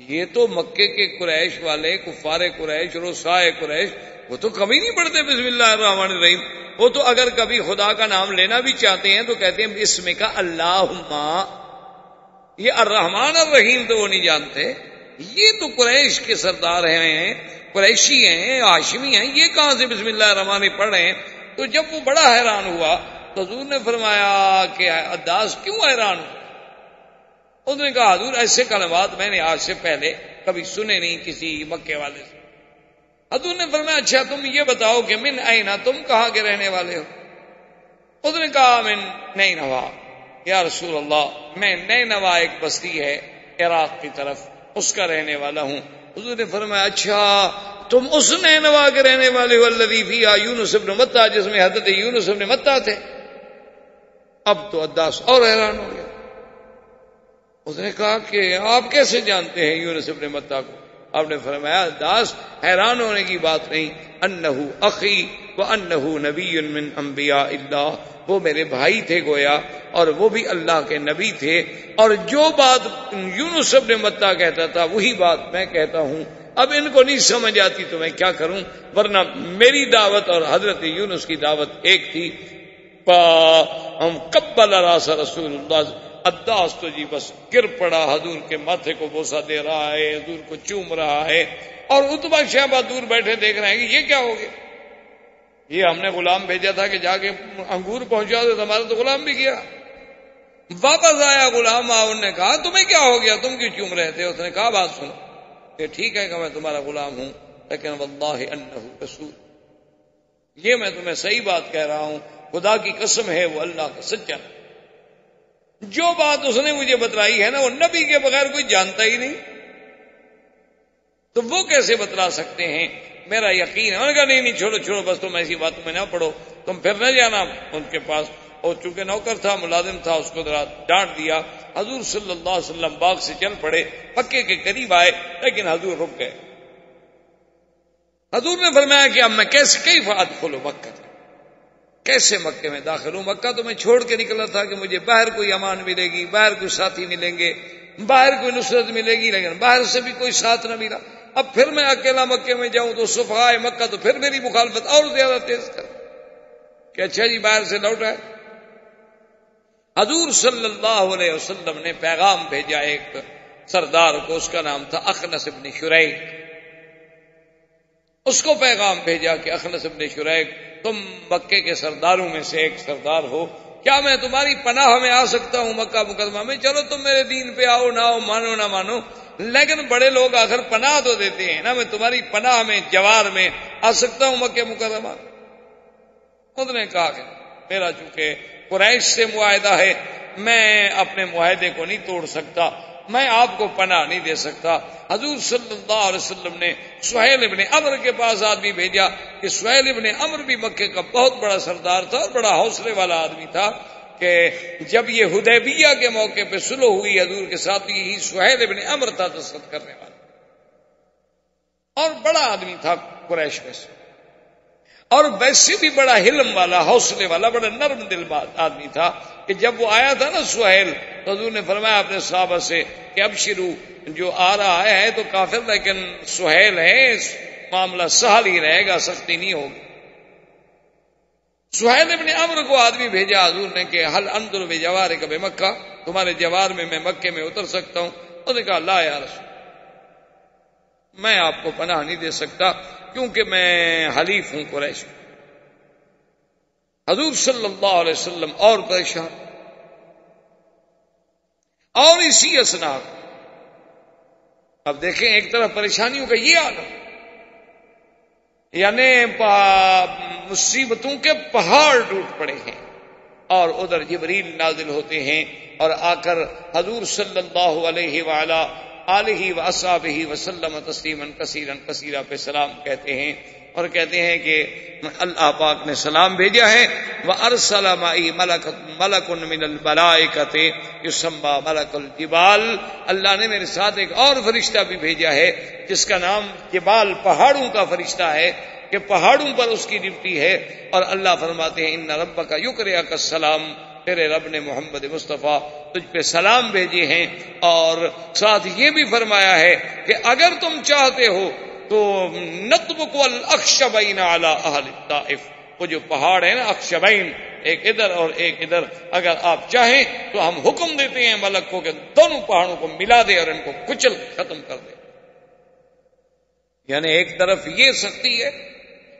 یہ تو مکے کے قریش والے, کفار قریش, رؤسائے قریش, وہ تو کبھی نہیں پڑھتے بسم اللہ الرحمن الرحیم. وہ تو اگر کبھی خدا کا نام لینا بھی چاہتے ہیں تو کہتے ہیں بسم کا اللہم. یہ الرحمن الرحیم تو وہ نہیں جانتے. یہ تو قریش کے سردار ہیں, قریشی ہیں, ہاشمی ہیں, یہ کہاں سے بسم اللہ الرحمن الرحیم پڑھ رہے ہیں. تو جب وہ بڑا حیران ہوا تو حضور نے فرمایا کہ عداس کیوں حیران ہو؟ اس نے کہا حضور ایسے کلمات میں نے آج سے پہلے کبھی سنے نہیں کسی مکے والے سے. حضور نے فرمایا اچھا تم یہ بتاؤ کہ من اینا, تم کہاں کے رہنے والے ہو؟ اس نے کہا من نینوا. یا رسول اللہ میں نینوا ایک بستی ہے عراق کی طرف, اس کا رہنے والا ہوں. حضور نے فرمایا اچھا تم اس نینوا کے رہنے والے ہو الذی فیہا یونس ابن متیٰ, جس میں حضرت یونس ابن متیٰ تھے. اب تو عداس اور حیران ہو گیا. اس نے کہا کہ آپ کیسے جانتے ہیں یونس ابن متیٰ کو؟ آپ نے فرمایا عداس حیران ہونے کی بات نہیں, انہو اخی وانہو نبی من انبیاء اللہ, وہ میرے بھائی تھے گویا, اور وہ بھی اللہ کے نبی تھے, اور جو بات یونس ابن متیٰ کہتا تھا وہی بات میں کہتا ہوں. اب ان کو نہیں سمجھ آتی تو میں کیا کروں, ورنہ میری دعوت اور حضرت یونس کی دعوت ایک تھی. ہم قبل راس رسول اللہ. عداس تو جی بس گر پڑا, حضور کے ماتھے کو بوسہ دے رہا ہے, حضور کو چوم رہا ہے, اور عتبہ شیبہ دور بیٹھے دیکھ رہے ہیں کہ یہ کیا ہو گیا, یہ ہم نے غلام بھیجا تھا کہ جا کے انگور پہنچا دو، ہمارا تو غلام بھی گیا۔ واپس آیا غلام، انہوں نے کہا تمہیں کیا ہو گیا، تم کیوں چوم رہے تھے؟ اس نے کہا بات سنو کہ ٹھیک ہے کہ میں تمہارا غلام ہوں، لیکن واللہ انہ رسول، یہ میں تمہیں صحیح بات کہہ رہا ہوں، خدا کی قسم ہے وہ اللہ کا سچا۔ جو بات اس نے مجھے بتلائی ہے نا، وہ نبی کے بغیر کوئی جانتا ہی نہیں، تو وہ کیسے بتلا سکتے ہیں؟ میرا یقین ہے۔ انہوں نے کہا نہیں چھوڑو چھوڑو، بس تم ایسی باتوں میں نہ پڑو، تم پھر نہ جانا ان کے پاس۔ اور چونکہ نوکر تھا، ملازم تھا، اس کو ذرا ڈانٹ دیا۔ حضور صلی اللہ علیہ وسلم باغ سے چل پڑے، مکے کے قریب آئے، لیکن حضور رک گئے۔ حضور نے فرمایا کہ اب میں کیف ادخل مکہ، کیسے مکے میں داخل ہوں؟ مکہ تو میں چھوڑ کے نکلا تھا کہ مجھے باہر کوئی امان ملے گی، باہر کوئی ساتھی ملیں گے، باہر کوئی نصرت ملے گی، لیکن باہر سے بھی کوئی ساتھ نہ ملا۔ اب پھر میں اکیلا مکے میں جاؤں تو صفحائے مکہ تو پھر میری مخالفت اور زیادہ تیز کر کہ اچھا جی باہر سے لوٹا ہے۔ حضور صلی اللہ علیہ وسلم نے پیغام بھیجا ایک سردار کو، اس کا نام تھا اخنس بن شریک۔ اس کو پیغام بھیجا کہ اخنس بن شریک، تم مکے کے سرداروں میں سے ایک سردار ہو، کیا میں تمہاری پناہ میں آ سکتا ہوں مکہ مکرمہ میں؟ چلو تم میرے دین پہ آؤ نہ آؤ، مانو نہ مانو، لیکن بڑے لوگ آخر پناہ تو دیتے ہیں نا، میں تمہاری پناہ میں، جوار میں آ سکتا ہوں مکہ مکرمہ؟ انہوں نے کہا کہ میرا چونکہ قریش سے معاہدہ ہے، میں اپنے معاہدے کو نہیں توڑ سکتا، میں آپ کو پناہ نہیں دے سکتا۔ حضور صلی اللہ علیہ وسلم نے سہیل ابن عمرو کے پاس آدمی بھیجا کہ سہیل ابن عمرو بھی مکے کا بہت بڑا سردار تھا اور بڑا حوصلے والا آدمی تھا، کہ جب یہ حدیبیہ کے موقع پہ صلح ہوئی حضور کے ساتھ، یہی سہیل ابن عمرو تھا دستخط کرنے والا، اور بڑا آدمی تھا قریش میں سے، اور ویسے بھی بڑا حلم والا، حوصلے والا، بڑا نرم دل آدمی تھا، کہ جب وہ آیا تھا نا سہیل، تو حضور نے فرمایا اپنے صحابہ سے کہ ابشرو، جو آ رہا ہے تو کافر لیکن سہیل ہے، معاملہ سہل ہی رہے گا، سختی نہیں ہوگی۔ سہیل ابن عمرو کو آدمی بھیجا حضور نے کہ حل انظر بجوارک بمکہ، تمہارے جوار میں مکے میں اتر سکتا ہوں؟ انہوں نے کہا لا یا رسول، میں آپ کو پناہ نہیں دے سکتا کیونکہ میں حلیف ہوں قریش۔ حضور صلی اللہ علیہ وسلم اور پریشان، اور اسی اسنا اب دیکھیں ایک طرف پریشانیوں کا یہ عالم، یعنی مصیبتوں کے پہاڑ ٹوٹ پڑے ہیں، اور ادھر جبریل نازل ہوتے ہیں اور آ کر حضور صلی اللہ علیہ وآلہ آلہ واصحابہ وسلم تسلیما کثیرا کثیرا پہ سلام کہتے ہیں، اور کہتے ہیں کہ اللہ پاک نے سلام بھیجا ہے، وَأَرْسَلَ مَعِي مَلَكٌ مِّنَ الْمَلَائِكَةِ يُسَمَّى مَلَكُ الْجِبَالِ، اللہ نے میرے ساتھ ایک اور فرشتہ بھی بھیجا ہے جس کا نام جبال، پہاڑوں کا فرشتہ ہے، کہ پہاڑوں پر اس کی ڈیوٹی ہے۔ اور اللہ فرماتے ہیں اِنَّ رَبَّكَ يُقْرِئُكَ السَّلَامَ، تیرے رب نے محمد مصطفیٰ تجھ پہ سلام بھیجے ہیں، اور ساتھ یہ بھی فرمایا ہے کہ اگر تم چاہتے ہو تو نطبق الاخشبین علی اہل الطائف، وہ جو پہاڑ ہے نا اخشبین، ایک ادھر اور ایک ادھر، اگر آپ چاہیں تو ہم حکم دیتے ہیں ملک کو کہ دونوں پہاڑوں کو ملا دے اور ان کو کچل ختم کر دے۔ یعنی ایک طرف یہ سختی ہے،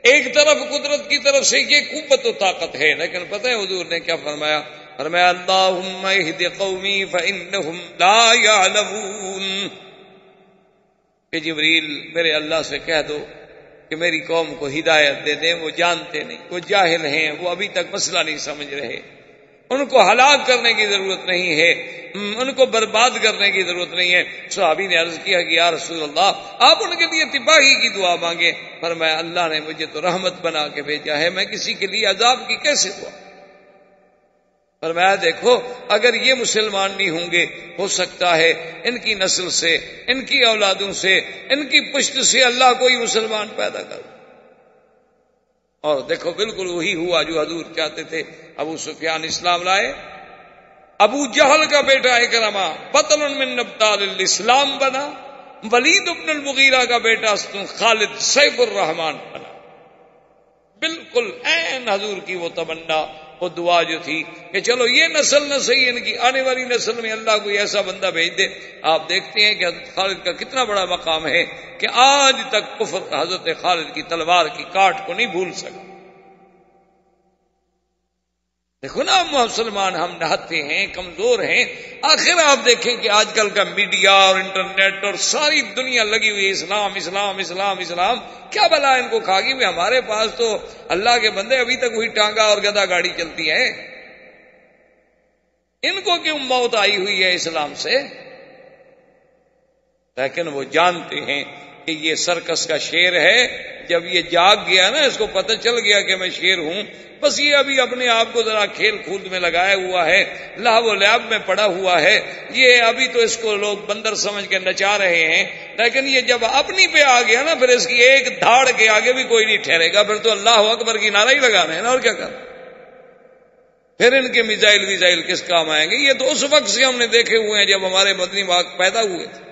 ایک طرف قدرت کی طرف سے یہ قوت و طاقت ہے، لیکن پتہ ہے حضور نے کیا فرمایا؟ فرمایا اللہم اہد قومی فانہم لا یعلمون، کہ جبریل میرے اللہ سے کہہ دو کہ میری قوم کو ہدایت دے دیں، وہ جانتے نہیں، وہ جاہل ہیں، وہ ابھی تک مسئلہ نہیں سمجھ رہے، ان کو ہلاک کرنے کی ضرورت نہیں ہے، ان کو برباد کرنے کی ضرورت نہیں ہے۔ صحابی نے عرض کیا کہ یا رسول اللہ آپ ان کے لیے تباہی کی دعا مانگے۔ فرمایا اللہ نے مجھے تو رحمت بنا کے بھیجا ہے، میں کسی کے لیے عذاب کی کیسے دعا؟ فرمایا دیکھو اگر یہ مسلمان نہیں ہوں گے، ہو سکتا ہے ان کی نسل سے، ان کی اولادوں سے، ان کی پشت سے اللہ کوئی مسلمان پیدا کر۔ اور دیکھو بالکل وہی ہوا جو حضور چاہتے تھے۔ ابو سفیان اسلام لائے، ابو جہل کا بیٹا اکرمہ بطل من ابطال الاسلام بنا، ولید بن المغیرہ کا بیٹا خالد سیف الرحمان بنا۔ بالکل عین حضور کی وہ تمنا، وہ دعا جو تھی کہ چلو یہ نسل نہ صحیح، ان کی آنے والی نسل میں اللہ کوئی ایسا بندہ بھیج دے۔ آپ دیکھتے ہیں کہ حضرت خالد کا کتنا بڑا مقام ہے کہ آج تک کفر حضرت خالد کی تلوار کی کاٹ کو نہیں بھول سکا۔ دیکھو نا مسلمان ہم نہتے ہیں، کمزور ہیں. آخر آپ دیکھیں کہ آج کل کا میڈیا اور انٹرنیٹ اور ساری دنیا لگی ہوئی اسلام اسلام اسلام اسلام. کیا بلا ان کو کھا گئی؟ ہمارے پاس تو اللہ کے بندے ابھی تک وہی ٹانگا اور گدا گاڑی چلتی ہے. ان کو کیوں موت آئی ہوئی ہے اسلام سے؟ لیکن وہ جانتے ہیں کہ یہ سرکس کا شیر ہے. جب یہ جاگ گیا نا، اس کو پتہ چل گیا کہ میں شیر ہوں، بس یہ ابھی اپنے آپ کو ذرا کھیل کود میں لگایا ہوا ہے، لہو و لعب میں پڑا ہوا ہے. یہ ابھی تو اس کو لوگ بندر سمجھ کے نچا رہے ہیں، لیکن یہ جب اپنی پہ آ گیا نا، پھر اس کی ایک دھاڑ کے آگے بھی کوئی نہیں ٹھہرے گا. پھر تو اللہ اکبر کی نعرہ ہی لگانا ہے نا، اور کیا کرنا. پھر ان کے میزائل کس کام آئیں گے؟ یہ تو اس وقت سے ہم نے دیکھے ہوئے ہیں جب ہمارے مدنی باغ پیدا ہوئے تھے.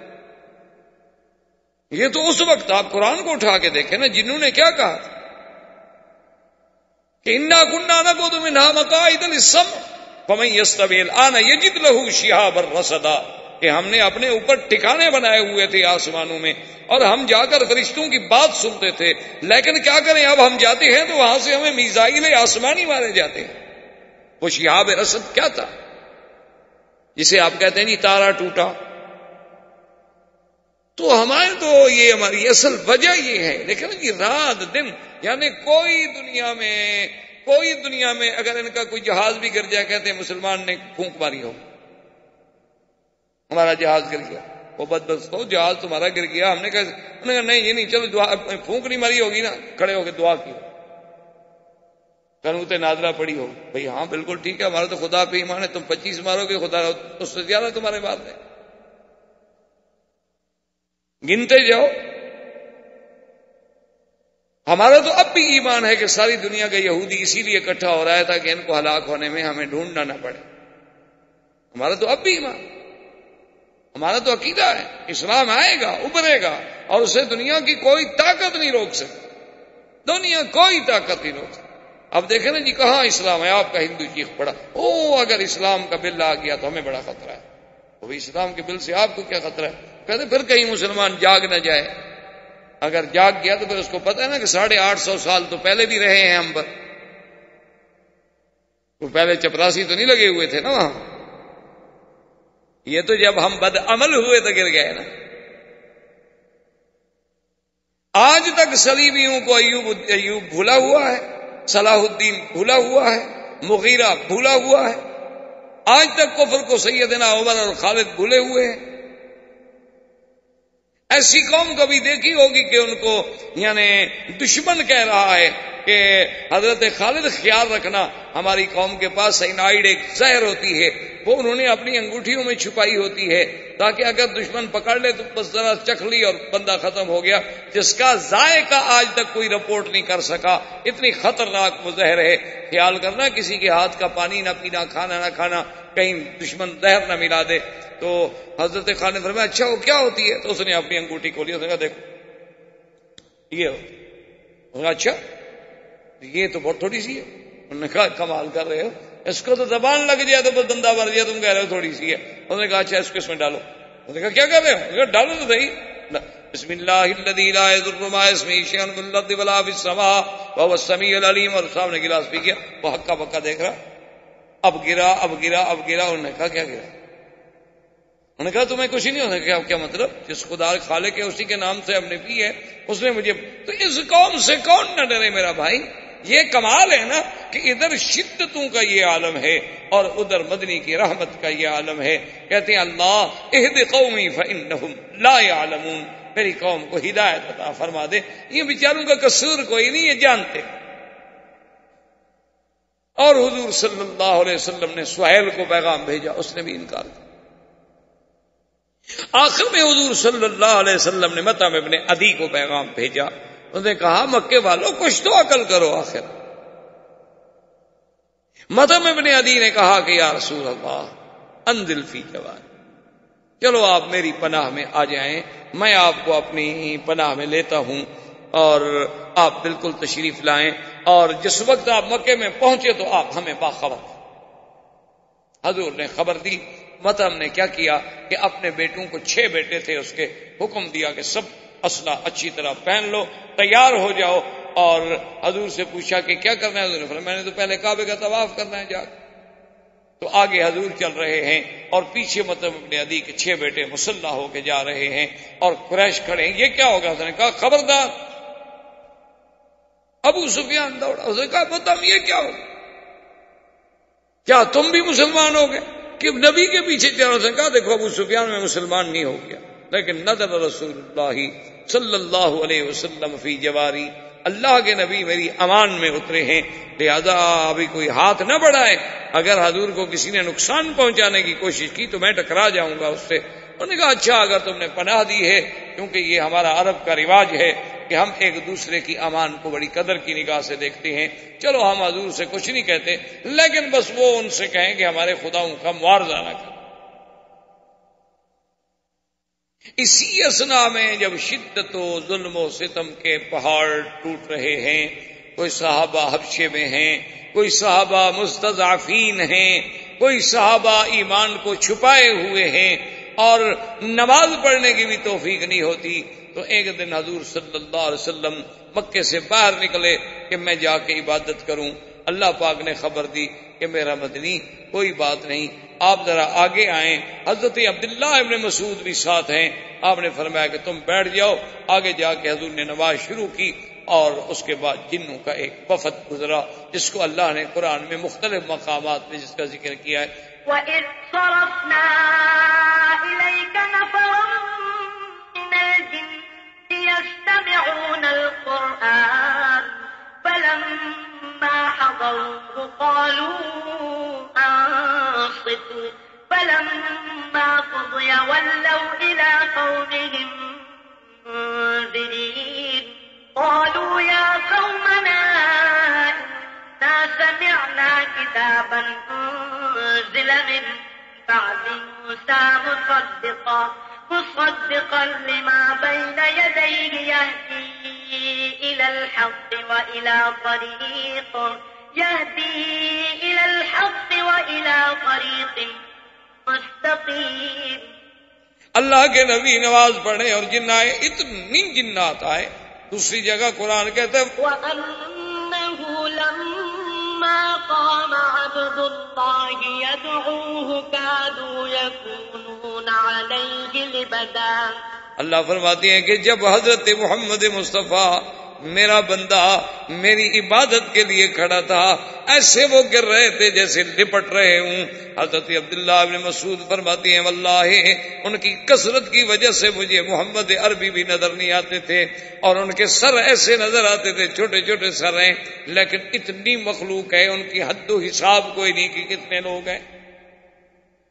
یہ تو اس وقت آپ قرآن کو اٹھا کے دیکھیں نا، جنہوں نے کیا کہا تھا کہ انا كنا نقعد منها مقاعد للسمع فمن يستمع الآن يجد له شهابا رصدا، کہ ہم نے اپنے اوپر ٹھکانے بنائے ہوئے تھے آسمانوں میں، اور ہم جا کر فرشتوں کی بات سنتے تھے. لیکن کیا کریں، اب ہم جاتے ہیں تو وہاں سے ہمیں میزائل آسمانی مارے جاتے ہیں. وہ شہاب رصد کیا تھا جسے آپ کہتے ہیں جی تارا ٹوٹا؟ تو ہمارے تو یہ ہماری اصل وجہ یہ ہے. دیکھیں نا جی، رات دن، یعنی کوئی دنیا میں اگر ان کا کوئی جہاز بھی گر جائے، کہتے ہیں مسلمان نے پھونک ماری ہو، ہمارا جہاز گر گیا. وہ بدبخت ہو، جہاز تمہارا گر گیا. ہم نے کہا نہیں یہ نہیں، چلو دعا، پھونک نہیں ماری ہوگی نا، کھڑے ہو کے دعا کی، قنوت نادرہ پڑی ہو. بھئی ہاں بالکل ٹھیک ہے، ہمارا تو خدا پہ ایمان ہے. تم 25 مارو گے، خدا اس سے زیادہ تمہارے بات ہے. گنتے جاؤ. ہمارا تو اب بھی ایمان ہے کہ ساری دنیا کا یہودی اسی لیے اکٹھا ہو رہا ہے تاکہ ان کو ہلاک ہونے میں ہمیں ڈھونڈنا نہ پڑے. ہمارا تو اب بھی ایمان، ہمارا تو عقیدہ ہے اسلام آئے گا، ابھرے گا، اور اسے دنیا کی کوئی طاقت نہیں روک سکتی. دنیا کوئی طاقت نہیں روک سکتی. اب دیکھیں نا جی، کہاں اسلام ہے؟ آپ کا ہندو چیخ پڑا، اگر اسلام کا بل آ گیا تو ہمیں بڑا خطرہ ہے. تو اسلام کے بل سے آپ کو کیا خطرہ ہے؟ کہتے پھر کہیں مسلمان جاگ نہ جائے. اگر جاگ گیا تو پھر اس کو پتہ ہے نا کہ 850 سال تو پہلے بھی رہے ہیں ہم پر. وہ پہلے چپراسی تو نہیں لگے ہوئے تھے نا وہاں. یہ تو جب ہم بد عمل ہوئے تو گر گئے نا. آج تک صلیبیوں کو ایوب بھولا ہوا ہے، صلاح الدین بھولا ہوا ہے، مغیرہ بھولا ہوا ہے. آج تک کفر کو سیدنا عمر اور خالد بھولے ہوئے ہیں. ایسی قوم کبھی دیکھی ہوگی کہ ان کو یعنی دشمن کہہ رہا ہے کہ حضرت خالد خیال رکھنا، ہماری قوم کے پاس سائنائڈ ایک زہر ہوتی ہے، وہ انہوں نے اپنی انگوٹھیوں میں چھپائی ہوتی ہے تاکہ اگر دشمن پکڑ لے تو بس ذرا چکھ لی اور بندہ ختم ہو گیا. جس کا ذائقہ آج تک کوئی رپورٹ نہیں کر سکا. اتنی خطرناک وہ زہر ہے. خیال کرنا کسی کے ہاتھ کا پانی نہ پینا، کھانا نہ کھانا، کہیں دشمن زہر نہ ملا دے. تو حضرت خالد نے فرمایا اچھا وہ کیا ہوتی ہے؟ تو اس نے اپنی انگوٹھی کھولی، اس نے کہا دیکھو یہ ہو. اچھا یہ تو بہت تھوڑی سی ہے. انہوں نے کہا کمال کر رہے ہو، اس کو تو زبان لگ جائے تو دندہ بھر جائے، تم کہہ رہے ہو تھوڑی سی ہے. انہوں نے کہا اچھا اس کو اس میں ڈالو. انہوں نے کہا کیا کر رہے ہو؟ ڈالو تو صحیح. بسم اللہ الذی لا یضر مع اسمہ شیء فی الارض ولا فی السماء وهو السمیع العلیم. اور صاحب نے گلاس پی گیا، وہ ہکا بکا دیکھ رہا، اب گرا اب گرا اب گرا. انہوں نے کہا کیا گرا؟ انہوں نے کہا تمہیں کچھ نہیں. ہونے کیا مطلب؟ جس خدا خالق ہے اسی کے نام سے ہم نے پی ہے، اس نے مجھے. تو اس قوم سے کون نہ ڈرے میرا بھائی. یہ کمال ہے نا کہ ادھر شدتوں کا یہ عالم ہے اور ادھر مدنی کی رحمت کا یہ عالم ہے. کہتے ہیں اللہ اہد قومی فانہم لا یعلمون، میری قوم کو ہدایت عطا فرما دے. یہ بیچاروں کا قصور کوئی نہیں، یہ جانتے. اور حضور صلی اللہ علیہ وسلم نے سہیل کو پیغام بھیجا، اس نے بھی انکار کیا. آخر میں حضور صلی اللہ علیہ وسلم نے مطعم ابن عدی کو پیغام بھیجا. انہوں نے کہا مکے والوں کچھ تو عقل کرو. آخر مطعم ابن عدی نے کہا کہ یا رسول اللہ انزل فی جوار، چلو آپ میری پناہ میں آ جائیں، میں آپ کو اپنی پناہ میں لیتا ہوں اور آپ بالکل تشریف لائیں، اور جس وقت آپ مکے میں پہنچے تو آپ ہمیں باخبر. حضور نے خبر دی. مطعم نے کیا کیا کہ اپنے بیٹوں کو 6 بیٹے تھے اس کے، حکم دیا کہ سب اسلحہ اچھی طرح پہن لو، تیار ہو جاؤ. اور حضور سے پوچھا کہ کیا کرنا ہے؟ حضور نے فرمایا میں نے تو پہلے کعبے کا طواف کرنا ہے جا کے. تو آگے حضور چل رہے ہیں اور پیچھے مطلب ابن عدی کے 6 بیٹے مسلح ہو کے جا رہے ہیں اور قریش کھڑے ہیں. یہ کیا ہوگا؟ اس نے کہا خبردار. ابو سفیان دوڑا، اس نے کہا بتاؤ یہ کیا ہوگا، کیا تم بھی مسلمان ہو گئے کہ نبی کے پیچھے چلو؟ اس نے کہا دیکھو ابو سفیان میں مسلمان نہیں ہو گیا، لیکن نظر رسول اللہ صلی اللہ علیہ وسلم فی جواری، اللہ کے نبی میری امان میں اترے ہیں، لہذا ابھی کوئی ہاتھ نہ بڑھائے. اگر حضور کو کسی نے نقصان پہنچانے کی کوشش کی تو میں ٹکرا جاؤں گا اس سے. انہوں نے کہا اچھا اگر تم نے پناہ دی ہے، کیونکہ یہ ہمارا عرب کا رواج ہے کہ ہم ایک دوسرے کی امان کو بڑی قدر کی نگاہ سے دیکھتے ہیں، چلو ہم حضور سے کچھ نہیں کہتے، لیکن بس وہ ان سے کہیں کہ ہمارے خداؤں کا معاوضہ نہ کریں. اسی اثنا میں جب شدت و ظلم و ستم کے پہاڑ ٹوٹ رہے ہیں، کوئی صحابہ حبشے میں ہیں، کوئی صحابہ مستضعفین ہیں، کوئی صحابہ ایمان کو چھپائے ہوئے ہیں اور نماز پڑھنے کی بھی توفیق نہیں ہوتی، تو ایک دن حضور صلی اللہ علیہ وسلم مکے سے باہر نکلے کہ میں جا کے عبادت کروں. اللہ پاک نے خبر دی کہ میرا مدنی کوئی بات نہیں، آپ ذرا آگے آئیں. حضرت عبداللہ ابن مسعود بھی ساتھ ہیں. آپ نے فرمایا کہ تم بیٹھ جاؤ. آگے جا کے حضور نے نماز شروع کی اور اس کے بعد جنوں کا ایک وفد گزرا جس کو اللہ نے قرآن میں مختلف مقامات میں جس کا ذکر کیا ہے. وَإِذْ صَرَفْنَا إِلَيْكَ نَفَرًا مِنَ الْجِنِّ يَسْتَمِعُونَ الْقُرْآنَ فَلَمَّا حَضَرُوهُ قَالُوا أَنصِتُوا فَلَمَّا قُضِيَ وَلَّوْا إِلَىٰ قَوْمِهِم مُنذِرِينَ قَالُوا يَا قَوْمَنَا إِنَّا سَمِعْنَا كِتَابًا أُنزِلَ مِن بَعْدِ مُوسَىٰ مُصَدِّقًا لِمَا بَيْنَ يَدَيْهِ يَهْدِي إِلَى الْحَقِّ وَإِلَىٰ طَرِيقٍ مستقیم. اللہ کے نبی نماز پڑھے اور جن آئے، اتنی جنات آئے. دوسری جگہ قرآن کہتا ہے وَأَنَّهُ لَمَّا قَامَ عَبْدُ اللَّهِ يَدْعُوهُ كَادُوا يَكُونُونَ عَلَيْهِ لِبَدًا. اللہ فرماتے ہیں کہ جب حضرت محمد مصطفیٰ میرا بندہ میری عبادت کے لیے کھڑا تھا، ایسے وہ گر رہے تھے جیسے لپٹ رہے ہوں. حضرت عبداللہ ابن مسعود فرماتے ہیں واللہ ان کی کثرت کی وجہ سے مجھے محمد عربی بھی نظر نہیں آتے تھے اور ان کے سر ایسے نظر آتے تھے، چھوٹے چھوٹے سر ہیں، لیکن اتنی مخلوق ہے ان کی حد و حساب کوئی نہیں کہ کتنے لوگ ہیں.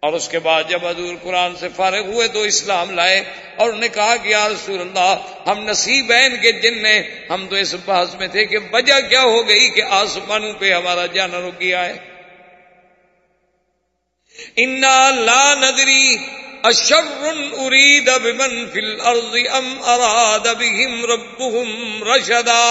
اور اس کے بعد جب حضور قرآن سے فارغ ہوئے تو اسلام لائے اور انہوں نے کہا کہ یا رسول اللہ ہم نصیبین کے جن ہیں. ہم تو اس بحث میں تھے کہ وجہ کیا ہو گئی کہ آسمانوں پہ ہمارا جانا رک گیا ہے. انا لا ندری اشر ارید بمن فی الارض ام اراد بهم ربهم رشدا.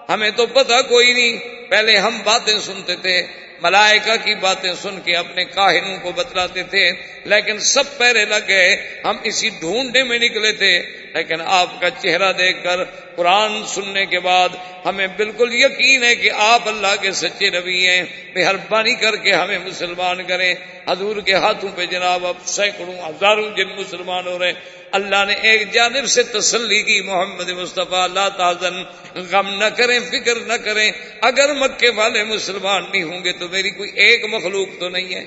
ہمیں تو پتہ کوئی نہیں. پہلے ہم باتیں سنتے تھے، ملائکہ کی باتیں سن کے اپنے کاہنوں کو بتلاتے تھے، لیکن سب پہرے لگ گئے. ہم اسی ڈھونڈنے میں نکلے تھے، لیکن آپ کا چہرہ دیکھ کر قرآن سننے کے بعد ہمیں بالکل یقین ہے کہ آپ اللہ کے سچے نبی ہیں. مہربانی کر کے ہمیں مسلمان کریں. حضور کے ہاتھوں پہ جناب اب سینکڑوں ہزاروں جن مسلمان ہو رہے ہیں. اللہ نے ایک جانب سے تسلی کی محمد مصطفیٰ لا تحزن، غم نہ کریں، فکر نہ کریں. اگر مکے والے مسلمان نہیں ہوں گے تو میری کوئی ایک مخلوق تو نہیں ہے،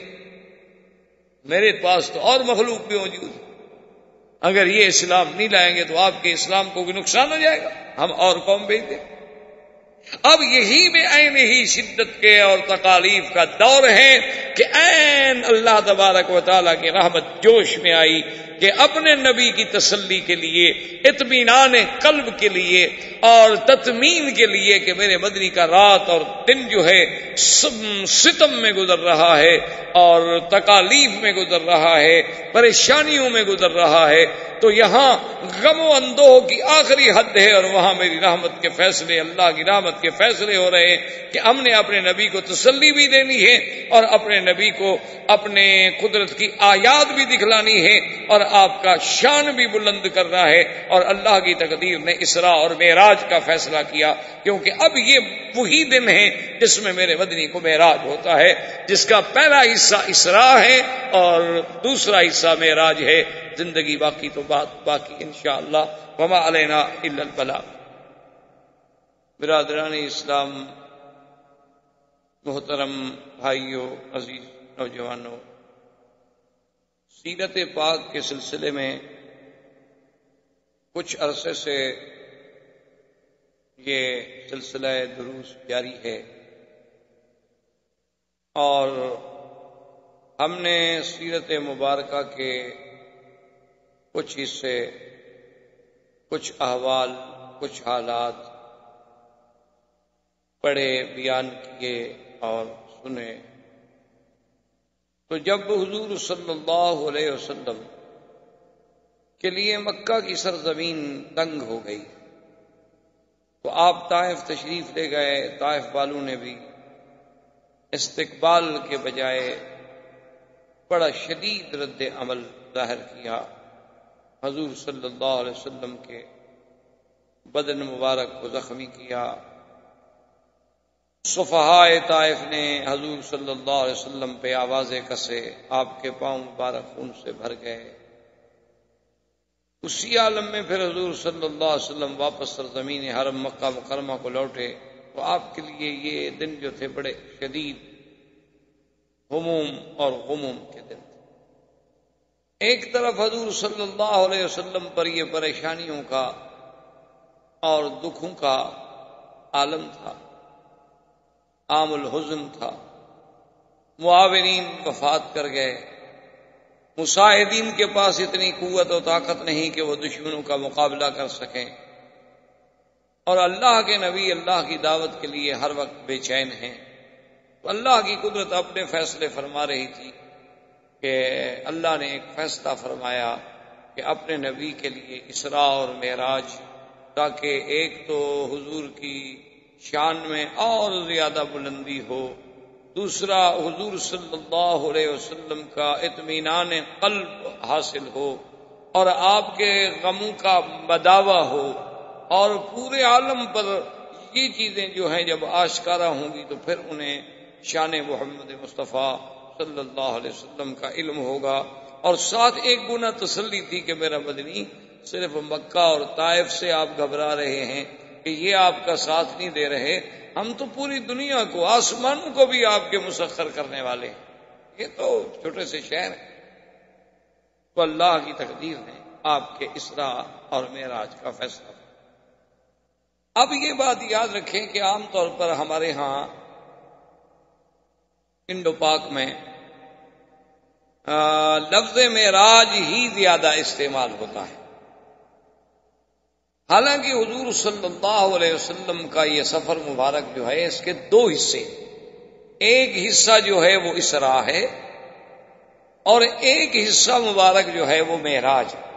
میرے پاس تو اور مخلوق بھی موجود ہے. اگر یہ اسلام نہیں لائیں گے تو آپ کے اسلام کو بھی نقصان ہو جائے گا، ہم اور قوم بھیج دیں. اب یہی میں عین ہی شدت کے اور تکالیف کا دور ہے کہ عین اللہ تبارک و تعالیٰ کی رحمت جوش میں آئی کہ اپنے نبی کی تسلی کے لیے، اطمینان قلب کے لیے اور تطمین کے لیے کہ میرے مدنی کا رات اور دن جو ہے ستم میں گزر رہا ہے اور تکالیف میں گزر رہا ہے، پریشانیوں میں گزر رہا ہے، تو یہاں غم و اندوہ کی آخری حد ہے اور وہاں میری رحمت کے فیصلے، اللہ کی رحمت قیامت کے فیصلے ہو رہے ہیں کہ ہم نے اپنے نبی کو تسلی بھی دینی ہے اور اپنے نبی کو اپنے قدرت کی آیات بھی دکھلانی ہے اور آپ کا شان بھی بلند کرنا ہے. اور اللہ کی تقدیر نے اسراء اور معراج کا فیصلہ کیا، کیونکہ اب یہ وہی دن ہے جس میں میرے مدنی کو معراج ہوتا ہے، جس کا پہلا حصہ اسراء ہے اور دوسرا حصہ معراج ہے. زندگی باقی تو بات باقی انشاءاللہ. وما علینا الا البلاغ. برادران اسلام، محترم بھائیوں، عزیز نوجوانوں، سیرت پاک کے سلسلے میں کچھ عرصے سے یہ سلسلہ دروس جاری ہے اور ہم نے سیرت مبارکہ کے کچھ حصے، کچھ احوال، کچھ حالات پڑھے، بیان کیے اور سنے. تو جب حضور صلی اللہ علیہ وسلم کے لیے مکہ کی سرزمین تنگ ہو گئی تو آپ طائف تشریف لے گئے. طائف والوں نے بھی استقبال کے بجائے بڑا شدید رد عمل ظاہر کیا. حضور صلی اللہ علیہ وسلم کے بدن مبارک کو زخمی کیا. صفحائے طائف نے حضور صلی اللہ علیہ وسلم پہ آوازیں کسے، آپ کے پاؤں مبارک خون سے بھر گئے. اسی عالم میں پھر حضور صلی اللہ علیہ وسلم واپس سرزمین حرم مکہ مکرمہ کو لوٹے تو آپ کے لیے یہ دن جو تھے بڑے شدید ہموم اور غموم کے دن تھے. ایک طرف حضور صلی اللہ علیہ وسلم پر یہ پریشانیوں کا اور دکھوں کا عالم تھا، عام الحزن تھا. معاونین وفات کر گئے، مساعدین کے پاس اتنی قوت و طاقت نہیں کہ وہ دشمنوں کا مقابلہ کر سکیں، اور اللہ کے نبی اللہ کی دعوت کے لیے ہر وقت بے چین ہیں. تو اللہ کی قدرت اپنے فیصلے فرما رہی تھی کہ اللہ نے ایک فیصلہ فرمایا کہ اپنے نبی کے لیے اسراء اور معراج، تاکہ ایک تو حضور کی شان میں اور زیادہ بلندی ہو، دوسرا حضور صلی اللہ علیہ وسلم کا اطمینان قلب حاصل ہو اور آپ کے غموں کا بداوا ہو. اور پورے عالم پر یہ چیزیں جو ہیں جب آشکارا ہوں گی تو پھر انہیں شان محمد مصطفیٰ صلی اللہ علیہ وسلم کا علم ہوگا. اور ساتھ ایک گنا تسلی تھی کہ میرا مدنی صرف مکہ اور طائف سے آپ گھبرا رہے ہیں کہ یہ آپ کا ساتھ نہیں دے رہے، ہم تو پوری دنیا کو، آسمانوں کو بھی آپ کے مسخر کرنے والے ہیں. یہ تو چھوٹے سے شہر ہیں. تو اللہ کی تقدیر نے آپ کے اسراء اور معراج کا فیصلہ. اب یہ بات یاد رکھیں کہ عام طور پر ہمارے ہاں انڈو پاک میں لفظ معراج ہی زیادہ استعمال ہوتا ہے، حالانکہ حضور صلی اللہ علیہ وسلم کا یہ سفر مبارک جو ہے اس کے دو حصے، ایک حصہ جو ہے وہ اسراء ہے اور ایک حصہ مبارک جو ہے وہ معراج ہے.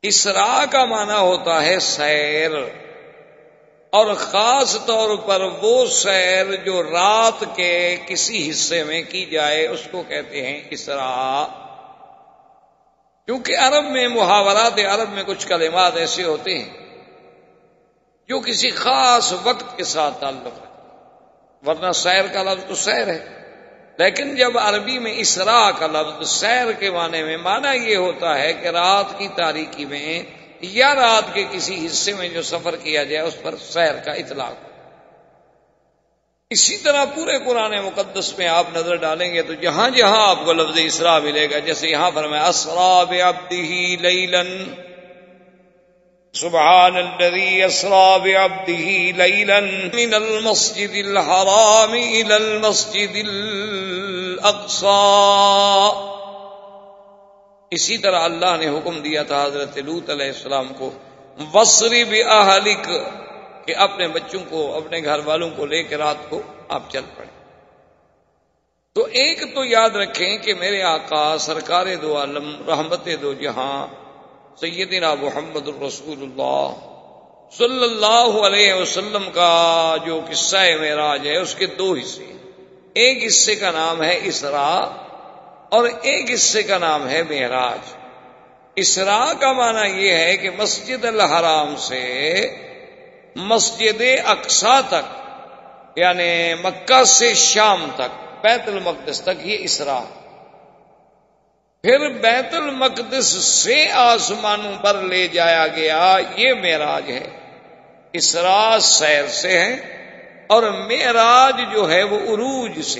اسراء کا معنی ہوتا ہے سیر، اور خاص طور پر وہ سیر جو رات کے کسی حصے میں کی جائے اس کو کہتے ہیں اسراء. کیونکہ عرب میں، محاورات عرب میں کچھ کلمات ایسے ہوتے ہیں جو کسی خاص وقت کے ساتھ تعلق رکھتے ہیں، ورنہ سیر کا لفظ تو سیر ہے، لیکن جب عربی میں اسراء کا لفظ سیر کے معنی میں معنی یہ ہوتا ہے کہ رات کی تاریکی میں یا رات کے کسی حصے میں جو سفر کیا جائے اس پر سیر کا اطلاق. اسی طرح پورے قرآن مقدس میں آپ نظر ڈالیں گے تو جہاں جہاں آپ کو لفظ اسراء ملے گا، جیسے یہاں فرمایا اسریٰ بعبدہ لیلا، سبحان الذی اسریٰ بعبدہ لیلا من المسجد الحرام الی المسجد الاقصی. اسی طرح اللہ نے حکم دیا تھا حضرت لوط علیہ السلام کو، وَاسْرِ بِأَهْلِكَ، کہ اپنے بچوں کو، اپنے گھر والوں کو لے کے رات کو آپ چل پڑیں. تو ایک تو یاد رکھیں کہ میرے آقا سرکار دو عالم، رحمت دو جہاں، سیدنا محمد الرسول اللہ صلی اللہ علیہ وسلم کا جو قصہ معراج ہے اس کے دو حصے ہیں. ایک حصے کا نام ہے اسراء اور ایک حصے کا نام ہے معراج. اسراء کا معنی یہ ہے کہ مسجد الحرام سے مسجد اقصی تک، یعنی مکہ سے شام تک، بیت المقدس تک، یہ اسراء. پھر بیت المقدس سے آسمانوں پر لے جایا گیا، یہ معراج ہے. اسراء سیر سے ہے اور معراج جو ہے وہ عروج سے.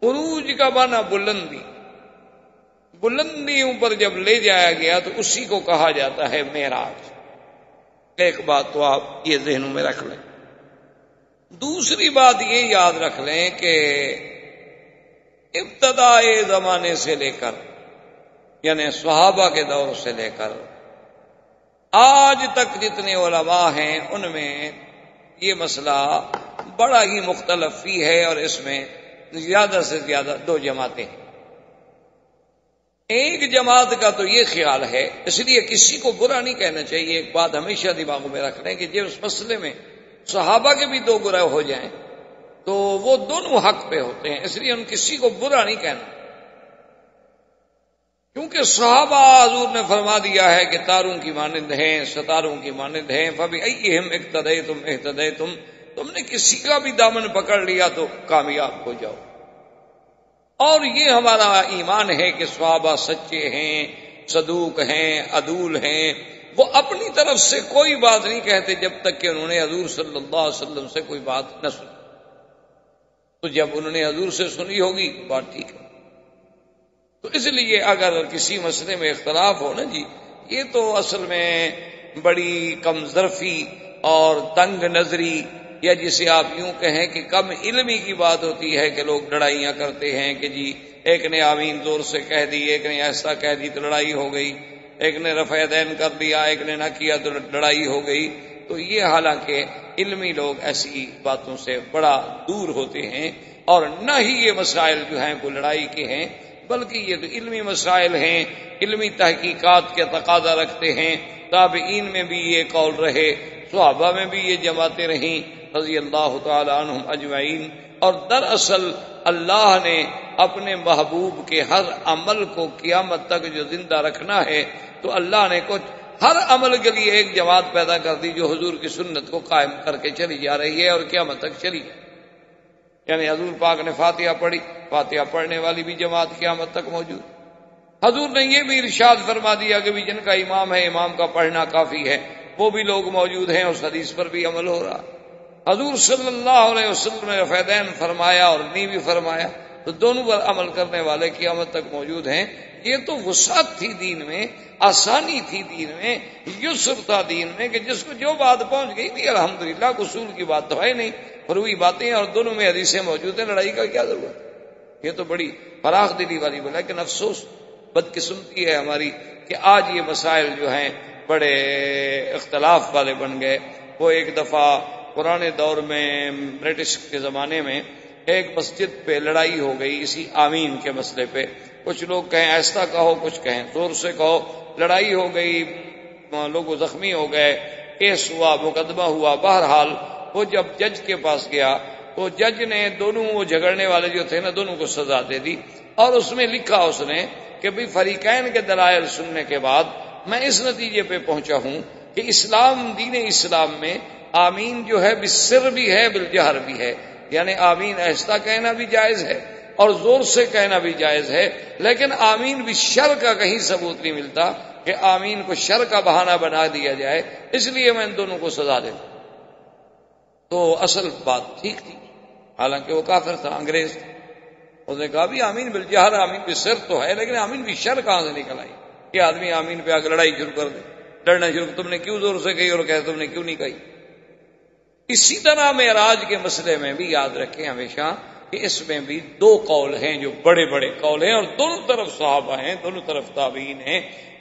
عروج کا معنی بلندی، بلندیوں پر جب لے جایا گیا تو اسی کو کہا جاتا ہے معراج. ایک بات تو آپ یہ ذہنوں میں رکھ لیں. دوسری بات یہ یاد رکھ لیں کہ ابتدائے زمانے سے لے کر، یعنی صحابہ کے دور سے لے کر آج تک جتنے علماء ہیں ان میں یہ مسئلہ بڑا ہی مختلف ہی ہے، اور اس میں زیادہ سے زیادہ دو جماعتیں ہیں. ایک جماعت کا تو یہ خیال ہے، اس لیے کسی کو برا نہیں کہنا چاہیے. ایک بات ہمیشہ دماغوں میں رکھ لیں کہ جب اس مسئلے میں صحابہ کے بھی دو گروہ ہو جائیں تو وہ دونوں حق پہ ہوتے ہیں، اس لیے ہم کسی کو برا نہیں کہنا، کیونکہ صحابہ حضور نے فرما دیا ہے کہ تاروں کی مانند ہیں، ستاروں کی مانند ہیں. فَبِأَيِّهِمْ اقْتَدَيْتُمْ اهْتَدَيْتُمْ، تم نے کسی کا بھی دامن پکڑ لیا تو کامیاب ہو جاؤ. اور یہ ہمارا ایمان ہے کہ صحابہ سچے ہیں، صدوق ہیں، عدول ہیں. وہ اپنی طرف سے کوئی بات نہیں کہتے جب تک کہ انہوں نے حضور صلی اللہ علیہ وسلم سے کوئی بات نہ سنی. تو جب انہوں نے حضور سے سنی ہوگی بات ٹھیک ہے. تو اس لیے اگر کسی مسئلے میں اختلاف ہو نا جی، یہ تو اصل میں بڑی کم ظرفی اور تنگ نظری، یا جسے آپ یوں کہیں کہ کم علمی کی بات ہوتی ہے کہ لوگ لڑائیاں کرتے ہیں کہ جی ایک نے آمین زور سے کہہ دی، ایک نے ایسا کہہ دی تو لڑائی ہو گئی، ایک نے رفع یدین کر دیا، ایک نے نہ کیا تو لڑائی ہو گئی. تو یہ حالانکہ علمی لوگ ایسی باتوں سے بڑا دور ہوتے ہیں، اور نہ ہی یہ مسائل جو ہیں کوئی لڑائی کے ہیں، بلکہ یہ تو علمی مسائل ہیں، علمی تحقیقات کے تقاضا رکھتے ہیں. تابعین میں بھی یہ قول رہے، صحابہ میں بھی یہ جماعتیں رہیں رضی اللہ تعالی عنہم اجمعین. اور دراصل اللہ نے اپنے محبوب کے ہر عمل کو قیامت تک جو زندہ رکھنا ہے تو اللہ نے کچھ ہر عمل کے لیے ایک جماعت پیدا کر دی جو حضور کی سنت کو قائم کر کے چلی جا رہی ہے اور قیامت تک چلی جائے. یعنی حضور پاک نے فاتحہ پڑھی، فاتحہ پڑھنے والی بھی جماعت قیامت تک موجود. حضور نے یہ بھی ارشاد فرما دیا کہ بھی جن کا امام ہے امام کا پڑھنا کافی ہے، وہ بھی لوگ موجود ہیں، اس حدیث پر بھی عمل ہو رہا. حضور صلی اللہ علیہ وسلم نے رفع یدین فرمایا اور نی بھی فرمایا، تو دونوں پر عمل کرنے والے قیامت تک موجود ہیں. یہ تو وسعت تھی دین میں، آسانی تھی دین میں، یسر تھا دین میں کہ جس کو جو بات پہنچ گئی تھی الحمدللہ. قصور کی بات تو ہے نہیں، فروئی باتیں اور دونوں میں حدیثیں موجود ہیں، لڑائی کا کیا ضرورت. یہ تو بڑی فراخ دلی والی بات ہے. لیکن افسوس بدقسمتی ہے ہماری کہ آج یہ مسائل جو ہیں بڑے اختلاف والے بن گئے. وہ ایک دفعہ پرانے دور میں برٹش کے زمانے میں ایک مسجد پہ لڑائی ہو گئی اسی آمین کے مسئلے پہ. کچھ لوگ کہیں ایسا کہو، کچھ کہیں زور سے کہو. لڑائی ہو گئی، لوگ زخمی ہو گئے، کیس ہوا، مقدمہ ہوا. بہرحال وہ جب جج کے پاس گیا تو جج نے دونوں وہ جھگڑنے والے جو تھے نا دونوں کو سزا دے دی. اور اس میں لکھا اس نے کہ بھی فریقین کے دلائل سننے کے بعد میں اس نتیجے پہ پہنچا ہوں کہ اسلام، دین اسلام میں آمین جو ہے بالسر بھی ہے بالجہر بھی ہے. یعنی آمین آہستہ کہنا بھی جائز ہے اور زور سے کہنا بھی جائز ہے، لیکن آمین بھی شر کا کہیں ثبوت نہیں ملتا کہ آمین کو شر کا بہانہ بنا دیا جائے. اس لیے میں ان دونوں کو سزا دے دوں. تو اصل بات ٹھیک تھی، حالانکہ وہ کافر تھا، انگریز تھا. اس نے کہا بھی آمین بالجہر، آمین بالسر تو ہے، لیکن آمین بھی شر کہاں سے نکل آئی کہ آدمی آمین پہ آ کے لڑائی شروع کر دے، لڑنا شروع. تم نے کیوں زور سے کہی اور کہے تم نے کیوں نہیں کہی. اسی طرح معراج کے مسئلے میں بھی یاد رکھیں ہمیشہ کہ اس میں بھی دو قول ہیں جو بڑے بڑے قول ہیں، اور دونوں طرف صحابہ ہیں، دونوں طرف تابعین ہیں،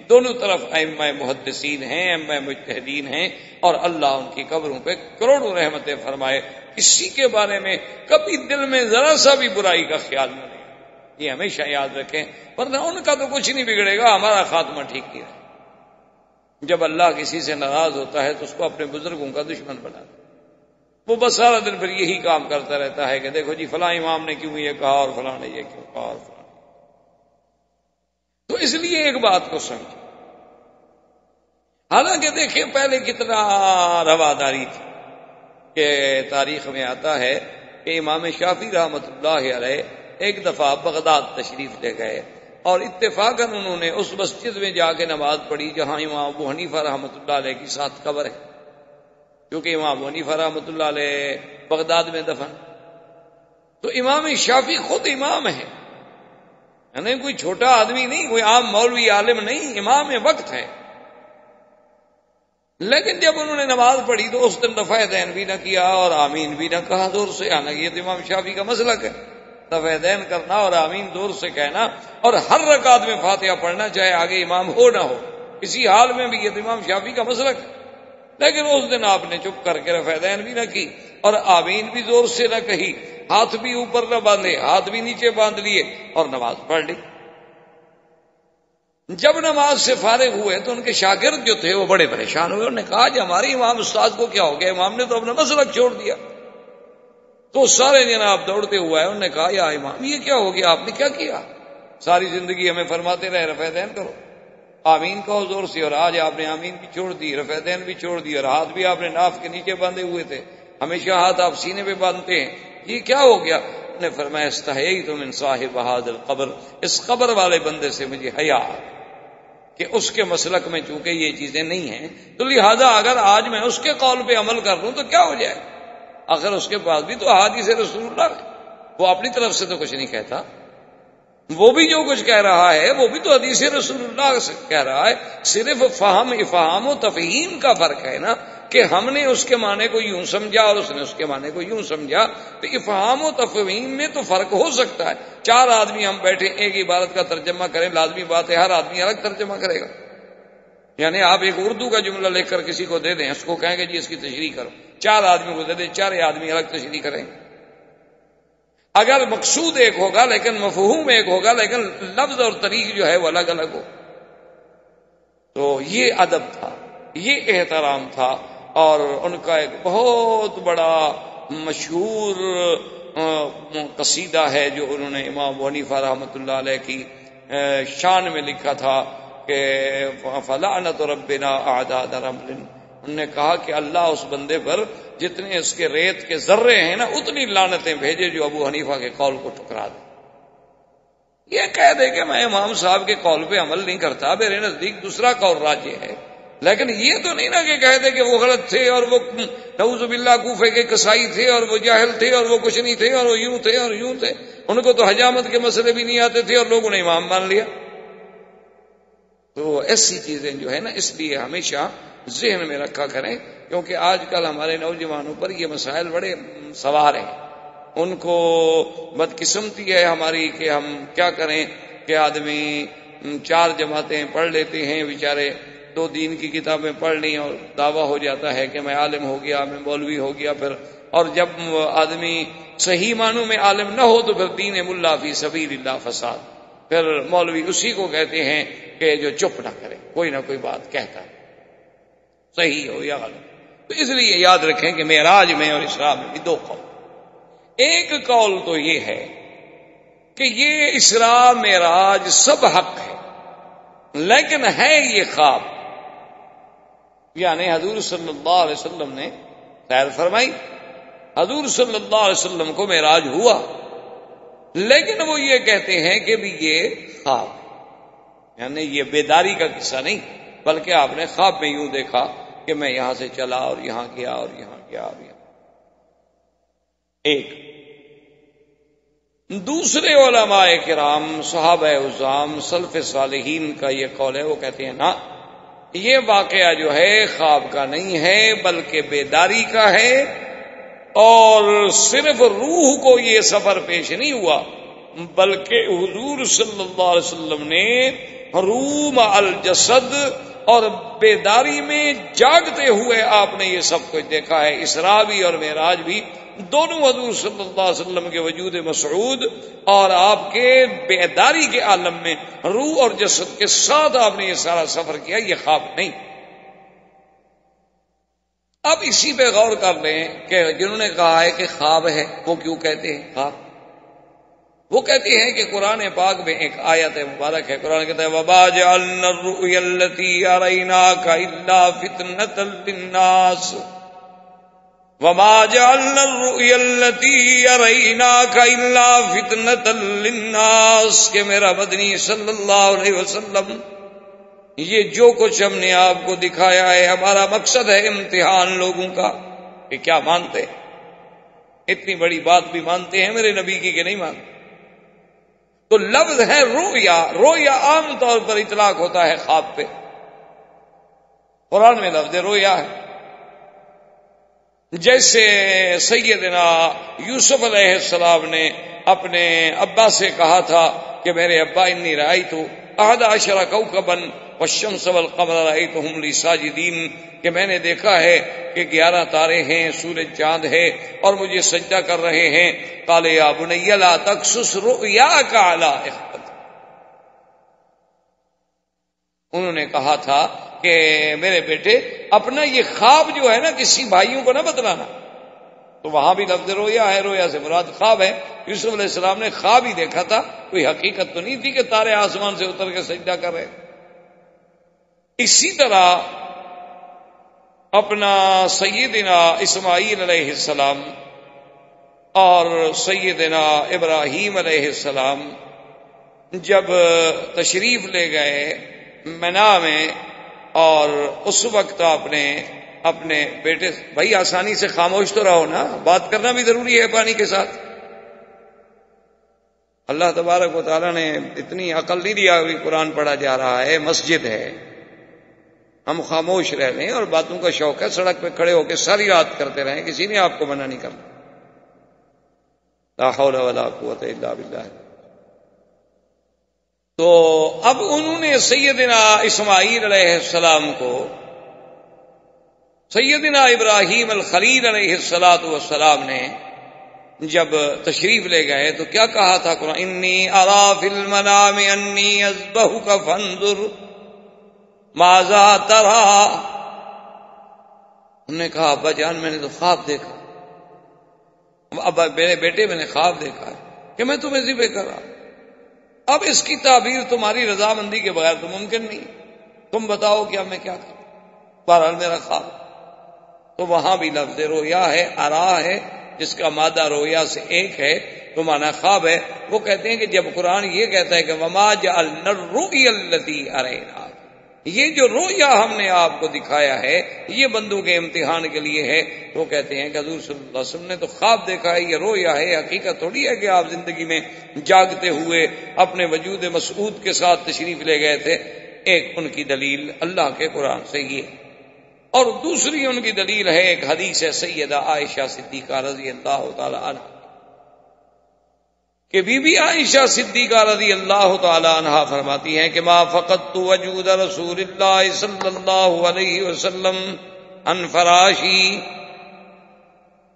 دونوں طرف ائمہ محدثین ہیں، ائمہ مجتہدین ہیں، اور اللہ ان کی قبروں پہ کروڑوں رحمتیں فرمائے. کسی کے بارے میں کبھی دل میں ذرا سا بھی برائی کا خیال نہ لیں، یہ ہمیشہ یاد رکھیں، ورنہ ان کا تو کچھ نہیں بگڑے گا، ہمارا خاتمہ ٹھیک نہیں رہے. جب اللہ کسی سے ناراض ہوتا ہے تو اس کو اپنے بزرگوں کا دشمن بنا دے. وہ بس سارا دن پھر یہی کام کرتا رہتا ہے کہ دیکھو جی فلاں امام نے کیوں یہ کہا اور فلاں نے یہ کیوں کہا اور فلاں. تو اس لیے ایک بات کو سمجھیں، حالانکہ دیکھیں پہلے کتنا رواداری تھی کہ تاریخ میں آتا ہے کہ امام شافعی رحمۃ اللہ علیہ ایک دفعہ بغداد تشریف لے گئے اور اتفاقاً انہوں نے اس مسجد میں جا کے نماز پڑھی جہاں امام ابو حنیفہ رحمۃ اللہ علیہ کی ساتھ قبر ہے، کیونکہ امام ابو حنیفہ رحمۃ اللہ علیہ بغداد میں دفن. تو امام شافعی خود امام ہے، یعنی کوئی چھوٹا آدمی نہیں، کوئی عام مولوی عالم نہیں، امام وقت ہے. لیکن جب انہوں نے نماز پڑھی تو اس دن رفع دین بھی نہ کیا اور آمین بھی نہ کہا زور سے. حالانکہ یہ تو امام شافعی کا مسلک ہے، رفع دین کرنا اور آمین زور سے کہنا، اور ہر رکعت میں فاتحہ پڑھنا چاہے آگے امام ہو نہ ہو، کسی حال میں بھی. یہ تو امام شافعی کا مسلک ہے. لیکن اس دن آپ نے چپ کر کے رفع دین بھی نہ کی اور آمین بھی زور سے نہ کہی، ہاتھ بھی اوپر نہ باندھے، ہاتھ بھی نیچے باندھ لیے اور نماز پڑھ لی. جب نماز سے فارغ ہوئے تو ان کے شاگرد جو تھے وہ بڑے پریشان ہوئے. انہوں نے کہا کہ ہمارے امام استاد کو کیا ہو گیا، امام نے تو اپنا مسلک چھوڑ دیا. تو سارے جناب دوڑتے ہوئے انہوں نے کہا یا امام یہ کیا ہو گیا، آپ نے کیا کیا؟ ساری زندگی ہمیں فرماتے رہے رفع دین کرو، آمین کہو زور سے، اور آج آپ نے آمین بھی چھوڑ دی، رفع دین بھی چھوڑ دی، اور ہاتھ بھی آپ نے ناف کے نیچے باندھے ہوئے تھے، ہمیشہ ہاتھ آپ سینے پہ باندھتے ہیں، یہ کیا ہو گیا؟ انہوں نے فرمایا استحییت من صاحب ھذا القبر، اس قبر والے بندے سے مجھے حیا کہ اس کے مسلک میں چونکہ یہ چیزیں نہیں ہیں، تو لہذا اگر آج میں اس کے قول پہ عمل کر لوں تو کیا ہو جائے؟ آخر اس کے پاس بھی تو احادیث رسول اللہ ہے، وہ اپنی طرف سے تو کچھ نہیں کہتا، وہ بھی جو کچھ کہہ رہا ہے وہ بھی تو حدیث رسول اللہ سے کہہ رہا ہے. صرف فہم افہام و تفہیم کا فرق ہے نا، کہ ہم نے اس کے معنی کو یوں سمجھا اور اس نے اس کے معنی کو یوں سمجھا. تو افہام و تفہیم میں تو فرق ہو سکتا ہے. 4 آدمی ہم بیٹھے ایک عبارت کا ترجمہ کریں، لازمی بات ہے ہر آدمی الگ ترجمہ کرے گا. یعنی آپ ایک اردو کا جملہ لے کر کسی کو دے دیں، اس کو کہیں گے جی اس کی تشریح کرو، 4 آدمی کو دے دیں، 4 آدمی الگ تشریح کریں گے. اگر مقصود ایک ہوگا لیکن مفہوم ایک ہوگا، لیکن لفظ اور طریق جو ہے وہ الگ الگ ہو. تو یہ ادب تھا، یہ احترام تھا. اور ان کا ایک بہت بڑا مشہور قصیدہ ہے جو انہوں نے امام ابو حنیفہ رحمۃ اللہ علیہ کی شان میں لکھا تھا کہ فلعنت ربنا اعداد رمل. انہوں نے کہا کہ اللہ اس بندے پر جتنے اس کے ریت کے ذرے ہیں نا اتنی لعنتیں بھیجے جو ابو حنیفہ کے قول کو ٹھکرا دے. یہ کہہ دے کہ میں امام صاحب کے قول پہ عمل نہیں کرتا، میرے نزدیک دوسرا قول راجح ہے، لیکن یہ تو نہیں نا کہ کہہ دے کہ وہ غلط تھے اور وہ نعوذ باللہ کوفے کے قصائی تھے اور وہ جاہل تھے اور وہ کچھ نہیں تھے اور وہ یوں تھے اور یوں تھے، ان کو تو حجامت کے مسئلے بھی نہیں آتے تھے اور لوگوں نے امام مان لیا. تو ایسی چیزیں جو ہے نا اس لیے ہمیشہ ذہن میں رکھا کریں، کیونکہ آج کل ہمارے نوجوانوں پر یہ مسائل بڑے سوار ہیں. ان کو بدقسمتی ہے ہماری کہ ہم کیا کریں کہ آدمی 4 جماعتیں پڑھ لیتے ہیں، بیچارے 2 دین کی کتابیں پڑھ لی اور دعویٰ ہو جاتا ہے کہ میں عالم ہو گیا، میں مولوی ہو گیا. پھر اور جب آدمی صحیح معنوں میں عالم نہ ہو تو پھر دین ملا فی سبیل اللہ فساد. پھر مولوی اسی کو کہتے ہیں کہ جو چپ نہ کرے، کوئی نہ کوئی بات کہتا ہے، صحیح ہو یا غلط. تو اس لیے یاد رکھیں کہ معراج میں اور اسراء میں بھی 2 قول. ایک قول تو یہ ہے کہ یہ اسراء معراج سب حق ہے، لیکن ہے یہ خواب. یعنی حضور صلی اللہ علیہ وسلم نے سیر فرمائی، حضور صلی اللہ علیہ وسلم کو معراج ہوا، لیکن وہ یہ کہتے ہیں کہ بھی یہ خواب، یعنی یہ بیداری کا قصہ نہیں، بلکہ آپ نے خواب میں یوں دیکھا کہ میں یہاں سے چلا اور یہاں گیا اور یہاں گیا اور یہاں. ایک دوسرے علماء کرام صحابہ عظام سلف صالحین کا یہ قول ہے، وہ کہتے ہیں نا یہ واقعہ جو ہے خواب کا نہیں ہے بلکہ بیداری کا ہے، اور صرف روح کو یہ سفر پیش نہیں ہوا بلکہ حضور صلی اللہ علیہ وسلم نے روح مع الجسد اور بیداری میں جاگتے ہوئے آپ نے یہ سب کچھ دیکھا ہے. اسراء بھی اور معراج بھی دونوں حضور صلی اللہ علیہ وسلم کے وجود مسعود اور آپ کے بیداری کے عالم میں روح اور جسد کے ساتھ آپ نے یہ سارا سفر کیا. یہ خواب نہیں. اب اسی پہ غور کر لیں کہ جنہوں نے کہا ہے کہ خواب ہے وہ کیوں کہتے ہیں خواب؟ وہ کہتے ہیں کہ قرآن پاک میں ایک آیت مبارک ہے، قرآن کہتا ہے وَمَا جَعَلْنَا الرُّؤْيَا الَّتِي أَرَيْنَاكَ إِلَّا فِتْنَةً لِلنَّاسِ وَمَا جَعَلْنَا الرُّؤْيَا الَّتِي أَرَيْنَاكَ إِلَّا فِتْنَةً لِلنَّاسِ کہ میرا مدنی صلی اللہ علیہ وسلم یہ جو کچھ ہم نے آپ کو دکھایا ہے ہمارا مقصد ہے امتحان لوگوں کا کہ کیا مانتے ہیں، اتنی بڑی بات بھی مانتے ہیں میرے نبی کی کہ نہیں مانتے۔ تو لفظ ہے رویا، رویا عام طور پر اطلاق ہوتا ہے خواب پہ، قرآن میں لفظ رویا ہے۔ جیسے سیدنا یوسف علیہ السلام نے اپنے ابا سے کہا تھا کہ میرے ابا انی رأیت 11 کوكبا والشمس والقمر رأیتهم لی ساجدین کہ میں نے دیکھا ہے کہ 11 تارے ہیں، سورج چاند ہے اور مجھے سجدہ کر رہے ہیں۔ قال یا بنی لا تقصص رؤیاک علی اخوتک، انہوں نے کہا تھا کہ میرے بیٹے اپنا یہ خواب جو ہے نا کسی بھائیوں کو نہ بتلانا، تو وہاں بھی لفظ رویا ہے، رویا سے مراد خواب ہے۔ یوسف علیہ السلام نے خواب ہی دیکھا تھا، کوئی حقیقت تو نہیں تھی کہ تارے آسمان سے اتر کے سجدہ کر رہے۔ اسی طرح اپنا سیدنا اسماعیل علیہ السلام اور سیدنا ابراہیم علیہ السلام جب تشریف لے گئے منا میں، اور اس وقت اپنے بیٹے، بھائی آسانی سے خاموش تو رہو نا، بات کرنا بھی ضروری ہے پانی کے ساتھ۔ اللہ تبارک و تعالیٰ نے اتنی عقل نہیں دیا کہ قرآن پڑھا جا رہا ہے، مسجد ہے، ہم خاموش رہ لیں، اور باتوں کا شوق ہے سڑک پہ کھڑے ہو کے ساری رات کرتے رہیں، کسی نے آپ کو منع نہیں کرنا۔ لا حول ولا قوت الا باللہ۔ تو اب انہوں نے سیدنا اسماعیل علیہ السلام کو سیدنا ابراہیم الخلیل علیہ السلام نے جب تشریف لے گئے تو کیا کہا تھا قرآن؟ انی ارا فی المنام انی اذبحک فانظر ماذا ترى، انہوں نے کہا ابا جان میں نے تو خواب دیکھا، ابا میرے بیٹے میں نے خواب دیکھا کہ میں تمہیں ذبح کر رہا، اب اس کی تعبیر تمہاری رضامندی کے بغیر تو ممکن نہیں، تم بتاؤ کہ اب میں کیا کروں، بہرحال میرا خواب۔ تو وہاں بھی لفظ رویا ہے، ارا ہے، جس کا مادہ رویا سے ایک ہے تو معنی خواب ہے۔ وہ کہتے ہیں کہ جب قرآن یہ کہتا ہے کہ وما جعلنا الرؤیا التي اریناک، یہ جو رویا ہم نے آپ کو دکھایا ہے یہ بندوں کے امتحان کے لیے ہے، تو کہتے ہیں کہ حضور صلی اللہ علیہ وسلم نے تو خواب دیکھا ہے، یہ رویا ہے، حقیقت تھوڑی ہے کہ آپ زندگی میں جاگتے ہوئے اپنے وجود مسعود کے ساتھ تشریف لے گئے تھے۔ ایک ان کی دلیل اللہ کے قرآن سے یہ، اور دوسری ان کی دلیل ہے ایک حدیث ہے سیدہ عائشہ صدیقہ رضی اللہ تعالی عنہ کہ بی بی عائشہ صدیقہ رضی اللہ تعالی عنہ فرماتی ہیں کہ ما فقدت وجود رسول اللہ صلی اللہ علیہ وسلم عن فراشی،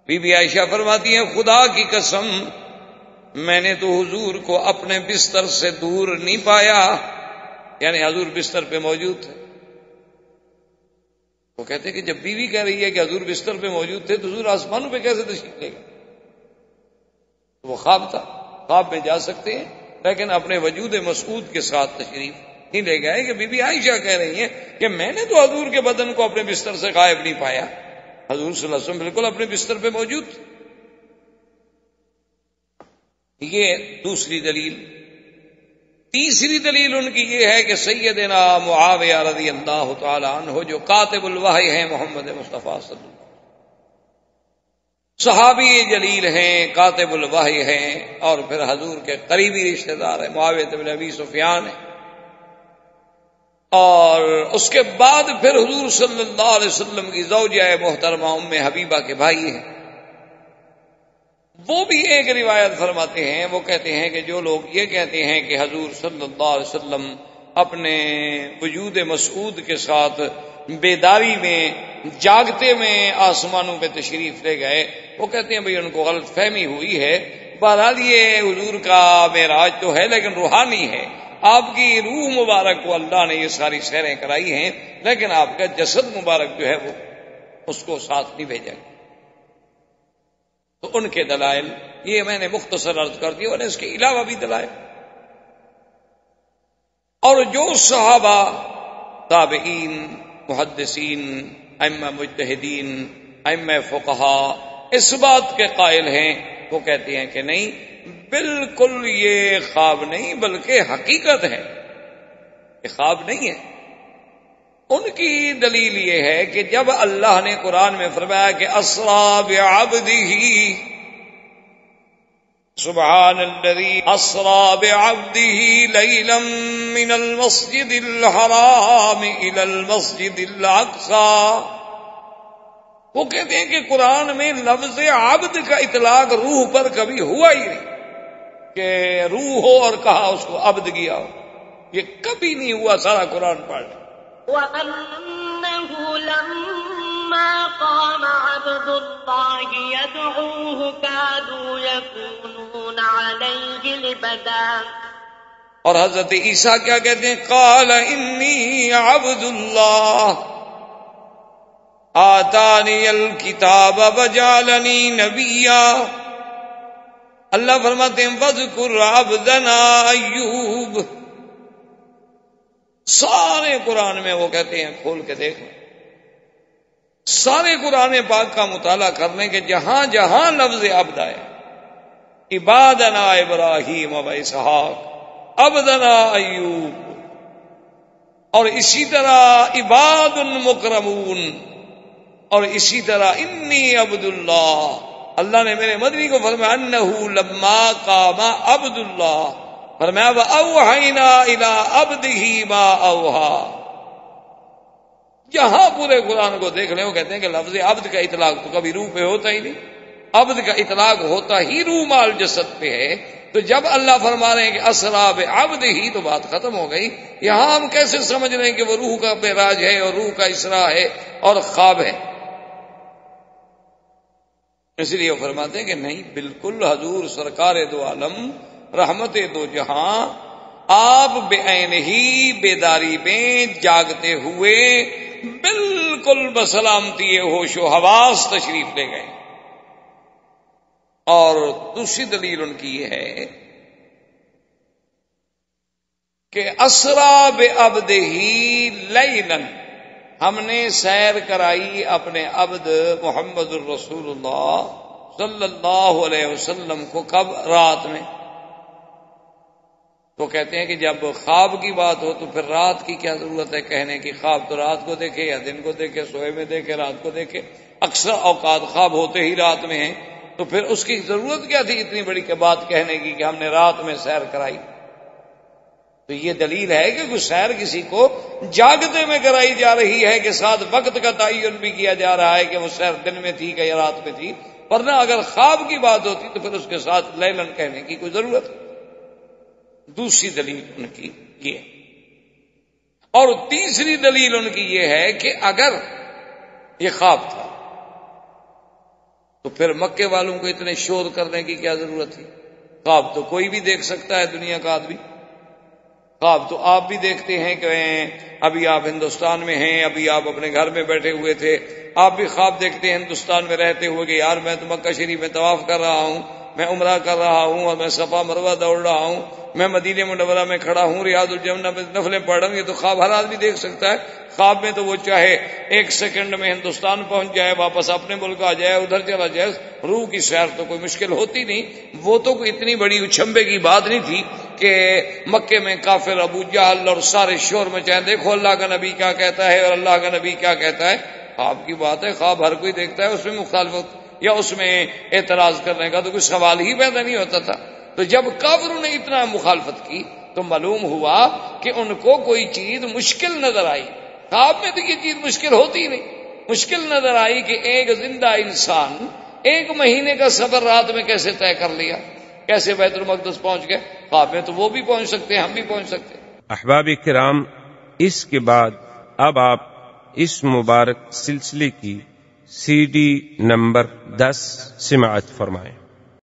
بی بی عائشہ فرماتی ہیں خدا کی قسم میں نے تو حضور کو اپنے بستر سے دور نہیں پایا، یعنی حضور بستر پہ موجود تھے۔ وہ کہتے ہیں کہ جب بیوی کہہ رہی ہے کہ حضور بستر پہ موجود تھے تو حضور آسمانوں پہ کیسے تشریف لے گئے؟ وہ خواب تھا، خواب میں جا سکتے ہیں لیکن اپنے وجود مسعود کے ساتھ تشریف نہیں لے گئے کہ بی بی عائشہ کہہ رہی ہیں کہ میں نے تو حضور کے بدن کو اپنے بستر سے غائب نہیں پایا، حضور صلی اللہ علیہ وسلم بالکل اپنے بستر پہ موجود تھے۔ یہ دوسری دلیل۔ تیسری دلیل ان کی یہ ہے کہ سیدنا معاویہ رضی اللہ تعالی عنہ جو کاتب الوحی ہیں محمد مصطفیٰ صلی اللہ علیہ وسلم، صحابی جلیل ہیں، کاتب الوحی ہیں، اور پھر حضور کے قریبی رشتہ دار ہیں، معاویہ بن ابی سفیان ہیں، اور اس کے بعد پھر حضور صلی اللہ علیہ وسلم کی زوجہ محترمہ ام حبیبہ کے بھائی ہیں۔ وہ بھی ایک روایت فرماتے ہیں، وہ کہتے ہیں کہ جو لوگ یہ کہتے ہیں کہ حضور صلی اللہ علیہ وسلم اپنے وجود مسعود کے ساتھ بیداری میں جاگتے میں آسمانوں پہ تشریف لے گئے، وہ کہتے ہیں بھئی ان کو غلط فہمی ہوئی ہے، بہرحال یہ حضور کا معراج تو ہے لیکن روحانی ہے، آپ کی روح مبارک کو اللہ نے یہ ساری سیریں کرائی ہیں، لیکن آپ کا جسد مبارک جو ہے وہ اس کو ساتھ نہیں بھیجا گیا۔ تو ان کے دلائل یہ میں نے مختصر عرض کر دیا، اور اس کے علاوہ بھی دلائل، اور جو صحابہ، تابعین، محدثین، ائمہ مجتہدین، ائمہ فقہا اس بات کے قائل ہیں، وہ کہتے ہیں کہ نہیں، بالکل یہ خواب نہیں بلکہ حقیقت ہے، یہ خواب نہیں ہے۔ ان کی دلیل یہ ہے کہ جب اللہ نے قرآن میں فرمایا کہ اسریٰ بعبدہ، سبحان الذی اسریٰ بعبدہ لیلا من المسجد الحرام الی المسجد الاقصی، وہ کہتے ہیں کہ قرآن میں لفظ عبد کا اطلاق روح پر کبھی ہوا ہی نہیں، کہ روح ہو اور کہا اس کو عبد کیا ہو، یہ کبھی نہیں ہوا سارا قرآن پڑھ۔ وَأَنَّهُ لَمَّا قَامَ عَبْدُ اللَّهِ يَدْعُوهُ كَادُوا يَكُونُونَ عَلَيْهِ لِبَدًا، اور حضرت عیسیٰ کیا کہتے ہیں؟ قَالَ إِنِّي عَبْدُ اللَّهِ آتانی الکتاب وجعلنی نبیا۔ اللہ فرماتے ہیں وذکر عبدنا ایوب۔ سارے قرآن میں وہ کہتے ہیں، کھول کے دیکھ لیں، سارے قرآن پاک کا مطالعہ کرنے کے جہاں جہاں لفظ عبد آئے، عبادنا ابراہیم و اسحاق، عبدنا ایوب، اور اسی طرح عباد مکرمون، اور اسی طرح انی عبد اللہ، اللہ نے میرے مدنی کو فرمایا انہ لما قام عبد اللہ، فرمایا وأوحینا الی عبدہ ما اوحی۔ جہاں پورے قرآن کو دیکھ لیں وہ کہتے ہیں کہ لفظ عبد کا اطلاق تو کبھی روح پہ ہوتا ہی نہیں، عبد کا اطلاق ہوتا ہی روح مال جسد پہ ہے، تو جب اللہ فرما رہے ہیں کہ اسریٰ بعبدہ تو بات ختم ہو گئی۔ یہاں ہم کیسے سمجھ رہے ہیں کہ وہ روح کا معراج ہے اور روح کا اسراء ہے اور خواب ہے؟ اس لیے وہ فرماتے ہیں کہ نہیں، بالکل حضور سرکار دو عالم رحمت دو جہاں آپ بعین ہی بیداری میں جاگتے ہوئے بالکل بسلامتی ہوش و حواس تشریف لے گئے۔ اور دوسری دلیل ان کی یہ ہے کہ اسریٰ بعبدہ لیلا، ہم نے سیر کرائی اپنے عبد محمد الرسول اللہ صلی اللہ علیہ وسلم کو، کب؟ رات میں۔ تو کہتے ہیں کہ جب خواب کی بات ہو تو پھر رات کی کیا ضرورت ہے کہنے کی؟ خواب تو رات کو دیکھے یا دن کو دیکھے، سوئے میں دیکھے، رات کو دیکھے، اکثر اوقات خواب ہوتے ہی رات میں ہیں، تو پھر اس کی ضرورت کیا تھی اتنی بڑی بات کہنے کی کہ ہم نے رات میں سیر کرائی؟ تو یہ دلیل ہے کہ کوئی سیر کسی کو جاگتے میں کرائی جا رہی ہے کہ ساتھ وقت کا تعین بھی کیا جا رہا ہے کہ وہ سیر دن میں تھی کہ یا رات میں تھی، ورنہ اگر خواب کی بات ہوتی تو پھر اس کے ساتھ لیلن کہنے کی کوئی ضرورت۔ دوسری دلیل ان کی یہ، اور تیسری دلیل ان کی یہ ہے کہ اگر یہ خواب تھا تو پھر مکے والوں کو اتنے شور کرنے کی کیا ضرورت تھی؟ خواب تو کوئی بھی دیکھ سکتا ہے، دنیا کا آدمی۔ خواب تو آپ بھی دیکھتے ہیں کہ ابھی آپ ہندوستان میں ہیں، ابھی آپ اپنے گھر میں بیٹھے ہوئے تھے، آپ بھی خواب دیکھتے ہیں ہندوستان میں رہتے ہوئے کہ یار میں تو مکہ شریف میں طواف کر رہا ہوں، میں عمرہ کر رہا ہوں، اور میں صفا مروہ دوڑ رہا ہوں، میں مدینہ منورہ میں کھڑا ہوں، ریاض الجنہ میں نفلیں پڑھ رہا ہوں۔ یہ تو خواب ہر آدمی دیکھ سکتا ہے۔ خواب میں تو وہ چاہے ایک سیکنڈ میں ہندوستان پہنچ جائے، واپس اپنے ملک آ جائے، ادھر چلا جائے، روح کی سیر تو کوئی مشکل ہوتی نہیں۔ وہ تو کوئی اتنی بڑی اچھمبے کی بات نہیں تھی کہ مکے میں کافر ابو جہل اور سارے شور مچائیں، دیکھو اللہ کا نبی کیا کہتا ہے اور اللہ کا نبی کیا کہتا ہے۔ خواب کی بات ہے، خواب ہر کوئی دیکھتا ہے، اس میں مخالفت یا اس میں اعتراض کرنے کا تو کوئی سوال ہی پیدا نہیں ہوتا تھا۔ تو جب کافروں نے اتنا مخالفت کی تو معلوم ہوا کہ ان کو کوئی چیز مشکل نظر آئی۔ خواب میں تو یہ چیز مشکل ہوتی نہیں، مشکل نظر آئی کہ ایک زندہ انسان 1 مہینے کا سفر رات میں کیسے طے کر لیا، کیسے بیت المقدس پہنچ گئے۔ خواب میں تو وہ بھی پہنچ سکتے ہیں، ہم بھی پہنچ سکتے ہیں۔ احباب کرام، اس کے بعد اب آپ اس مبارک سلسلے کی CD نمبر 10 سماعت فرمائیں۔